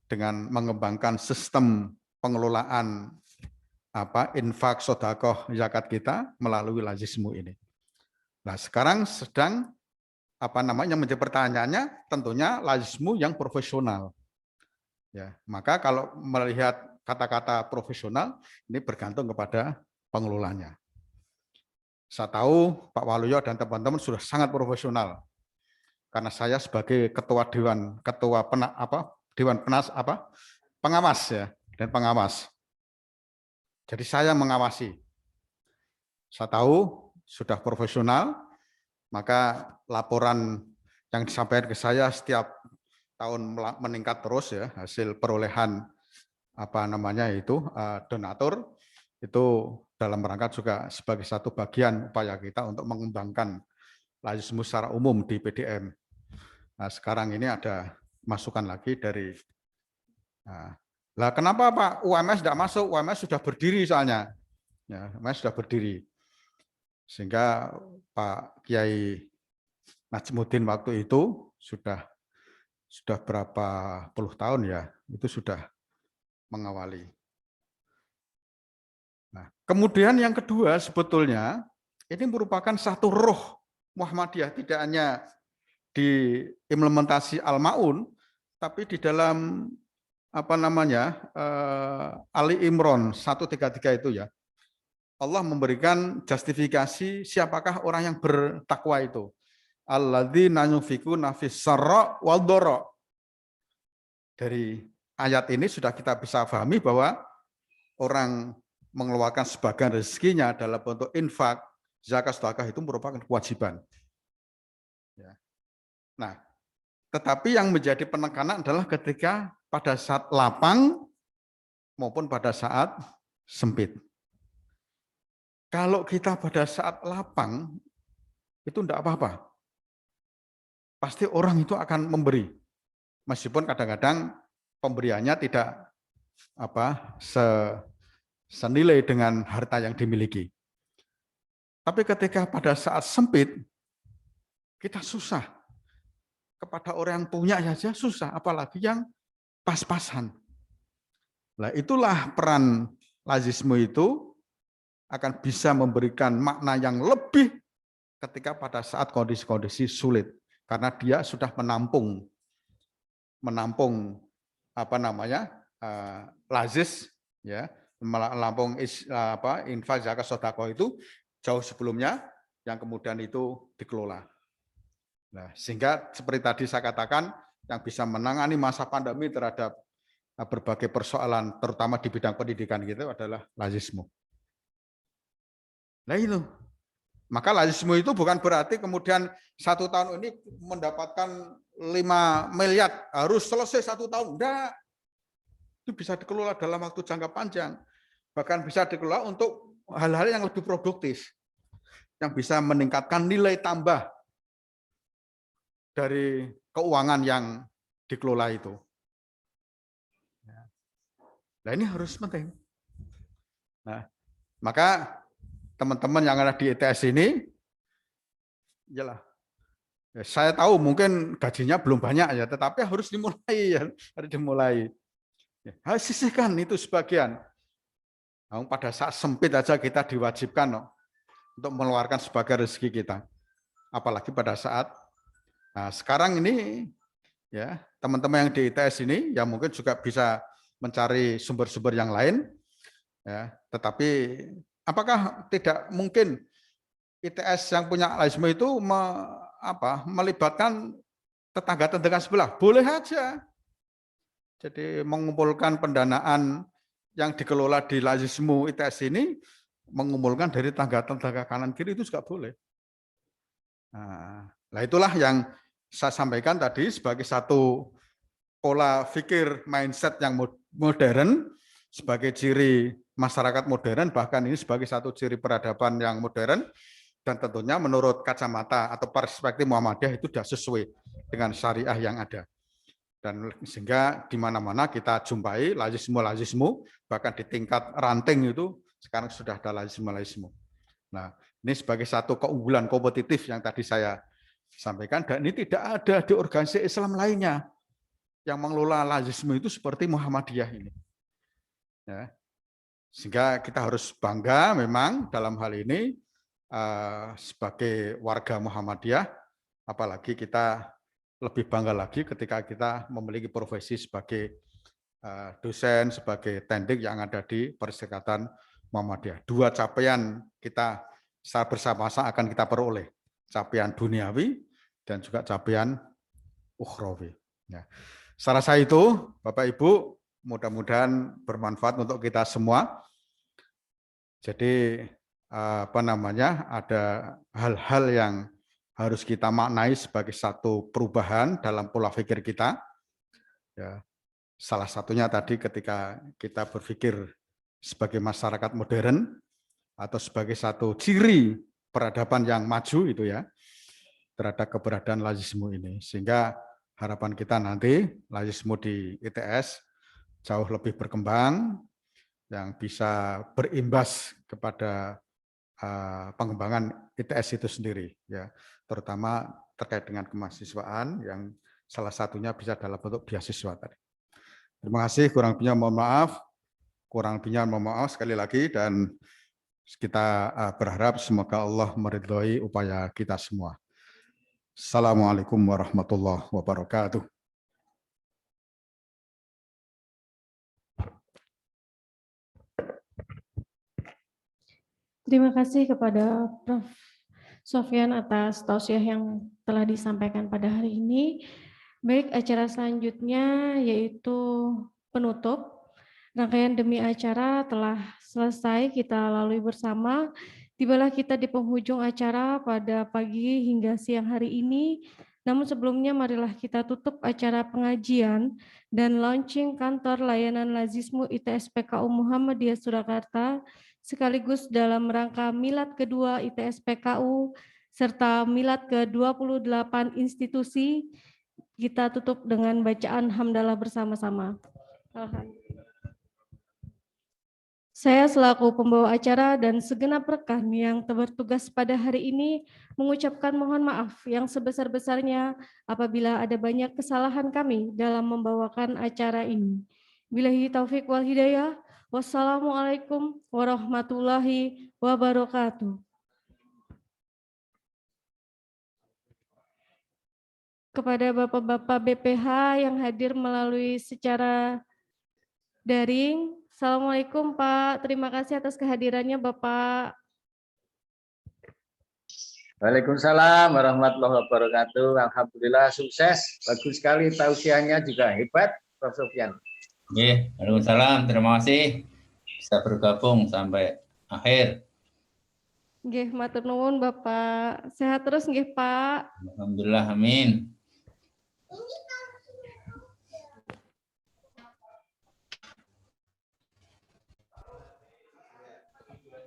dengan mengembangkan sistem pengelolaan infak, sedekah, zakat kita melalui lazismu ini. Nah, sekarang sedang menjadi pertanyaannya tentunya lazismu yang profesional. Ya, maka kalau melihat kata-kata profesional ini bergantung kepada pengelolanya. Saya tahu Pak Waluyo dan teman-teman sudah sangat profesional. Karena saya sebagai pengawas ya dan pengawas. Jadi saya mengawasi. Saya tahu sudah profesional. Maka laporan yang disampaikan ke saya setiap tahun meningkat terus ya, hasil perolehan donatur itu dalam rangka juga sebagai satu bagian upaya kita untuk mengembangkan lazismu secara umum di PDM. Nah, sekarang ini ada masukan lagi dari kenapa Pak UMS tidak masuk? UMS sudah berdiri soalnya. Ya, UMS sudah berdiri. Sehingga Pak Kiai Najmuddin waktu itu sudah berapa puluh tahun ya, itu sudah mengawali. Nah, kemudian yang kedua sebetulnya ini merupakan satu roh Muhammadiyah, tidak hanya di implementasi Al-Maun, tapi di dalam Ali Imran 133 itu ya. Allah memberikan justifikasi siapakah orang yang bertakwa itu. alladzina yunfikuna fis sarra wal dharra. Dari ayat ini sudah kita bisa pahami bahwa orang mengeluarkan sebagian rezekinya dalam bentuk infak, zakat, sedekah itu merupakan kewajiban. Ya. Nah, tetapi yang menjadi penekanan adalah ketika pada saat lapang maupun pada saat sempit. Kalau kita pada saat lapang itu tidak apa-apa. Pasti orang itu akan memberi. Meskipun kadang-kadang pemberiannya tidak senilai dengan harta yang dimiliki. Tapi ketika pada saat sempit, kita susah. Kepada orang yang punya saja susah, apalagi yang pas-pasan. Nah, itulah peran lazisme itu akan bisa memberikan makna yang lebih ketika pada saat kondisi-kondisi sulit. Karena dia sudah menampung lazis, ya, melampung infak zakat sedekah itu jauh sebelumnya yang kemudian itu dikelola. Nah, sehingga seperti tadi saya katakan yang bisa menangani masa pandemi terhadap berbagai persoalan terutama di bidang pendidikan gitu adalah lazisme. Nah itu. Maka lazisme itu bukan berarti kemudian 1 tahun ini mendapatkan 5 miliar harus selesai 1 tahun. Enggak. Itu bisa dikelola dalam waktu jangka panjang. Bahkan bisa dikelola untuk hal-hal yang lebih produktif. Yang bisa meningkatkan nilai tambah dari keuangan yang dikelola itu. Nah ini harus penting. Nah, maka teman-teman yang ada di ITS ini, iyalah, saya tahu mungkin gajinya belum banyak ya, tetapi harus dimulai ya, harus dimulai. Harus sisihkan itu sebagian. Nah, pada saat sempit aja kita diwajibkan untuk mengeluarkan sebagian rezeki kita. Apalagi pada saat sekarang ini ya, teman-teman yang di ITS ini yang mungkin juga bisa mencari sumber-sumber yang lain ya, tetapi apakah tidak mungkin ITS yang punya lazisme itu melibatkan tetangga-tetangga sebelah? Boleh aja. Jadi mengumpulkan pendanaan yang dikelola di lazisme ITS ini, mengumpulkan dari tetangga-tetangga kanan kiri itu juga boleh. Nah, itulah yang saya sampaikan tadi sebagai satu pola pikir mindset yang modern, sebagai ciri masyarakat modern, bahkan ini sebagai satu ciri peradaban yang modern, dan tentunya menurut kacamata atau perspektif Muhammadiyah itu sudah sesuai dengan syariah yang ada. Dan sehingga di mana-mana kita jumpai lazisme, bahkan di tingkat ranting itu sekarang sudah ada lazisme. Nah, ini sebagai satu keunggulan kompetitif yang tadi saya sampaikan, dan ini tidak ada di organisasi Islam lainnya yang mengelola lazisme itu seperti Muhammadiyah ini. Ya. Sehingga kita harus bangga memang dalam hal ini sebagai warga Muhammadiyah, apalagi kita lebih bangga lagi ketika kita memiliki profesi sebagai dosen, sebagai tendik yang ada di Perserikatan Muhammadiyah. 2 capaian kita secara bersama-sama akan kita peroleh, capaian duniawi dan juga capaian ukhrawi. Ya. Saya rasa itu, Bapak Ibu, mudah-mudahan bermanfaat untuk kita semua. Jadi ada hal-hal yang harus kita maknai sebagai satu perubahan dalam pola pikir kita. Ya, salah satunya tadi ketika kita berpikir sebagai masyarakat modern atau sebagai satu ciri peradaban yang maju itu ya terhadap keberadaan lazisme ini, sehingga harapan kita nanti lazisme di ITS jauh lebih berkembang, yang bisa berimbas kepada pengembangan ITS itu sendiri, ya, terutama terkait dengan kemahasiswaan yang salah satunya bisa dalam bentuk beasiswa tadi. Terima kasih, kurang lebihnya mohon maaf sekali lagi, dan kita berharap semoga Allah meridhoi upaya kita semua. Assalamualaikum warahmatullahi wabarakatuh. Terima kasih kepada Prof. Sofyan atas tausiah yang telah disampaikan pada hari ini. Baik, acara selanjutnya yaitu penutup. Rangkaian demi acara telah selesai kita lalui bersama. Tibalah kita di penghujung acara pada pagi hingga siang hari ini. Namun sebelumnya marilah kita tutup acara pengajian dan launching kantor layanan Lazismu ITS PKU Muhammadiyah Surakarta sekaligus dalam rangka milad kedua ITS PKU serta milad ke-28 institusi. Kita tutup dengan bacaan hamdalah bersama-sama. Saya selaku pembawa acara dan segenap rekan yang bertugas pada hari ini mengucapkan mohon maaf yang sebesar-besarnya apabila ada banyak kesalahan kami dalam membawakan acara ini. Billahi taufik wal hidayah. Wassalamualaikum warahmatullahi wabarakatuh. Kepada Bapak-Bapak BPH yang hadir melalui secara daring, Assalamualaikum Pak, terima kasih atas kehadirannya Bapak. Waalaikumsalam warahmatullahi wabarakatuh. Alhamdulillah sukses, bagus sekali tausiahnya juga hebat, Prof. Sofyan. Waalaikumsalam, terima kasih bisa bergabung sampai akhir. Nggih, matur nuwun Bapak. Sehat terus nggih Pak. Alhamdulillah, amin.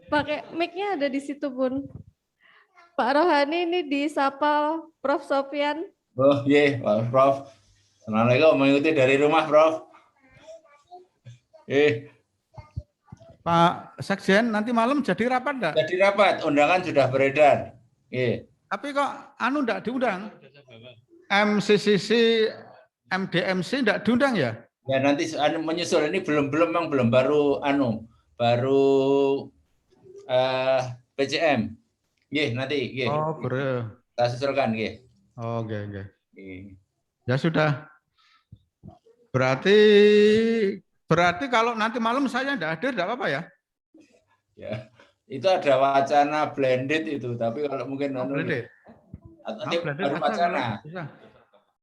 Pakai mic-nya ada di situ Bun. Pak Rohani ini disapa Prof. Sofyan. Oh iya, Pak Prof. Assalamualaikum, mengikuti dari rumah Prof. Pak Sekjen, nanti malam jadi rapat enggak? Jadi rapat, undangan sudah beredar. Tapi kok enggak diundang? MCCC, MDMC enggak diundang ya? Ya nanti menyusul, ini belum baru PCM. Nanti Oh, kita susulkan. Oh, oke. Ya sudah. Berarti kalau nanti malam saya enggak hadir enggak apa-apa ya? Ya, itu ada wacana blended itu, tapi kalau mungkin blended. nanti baru wacana. Bisa.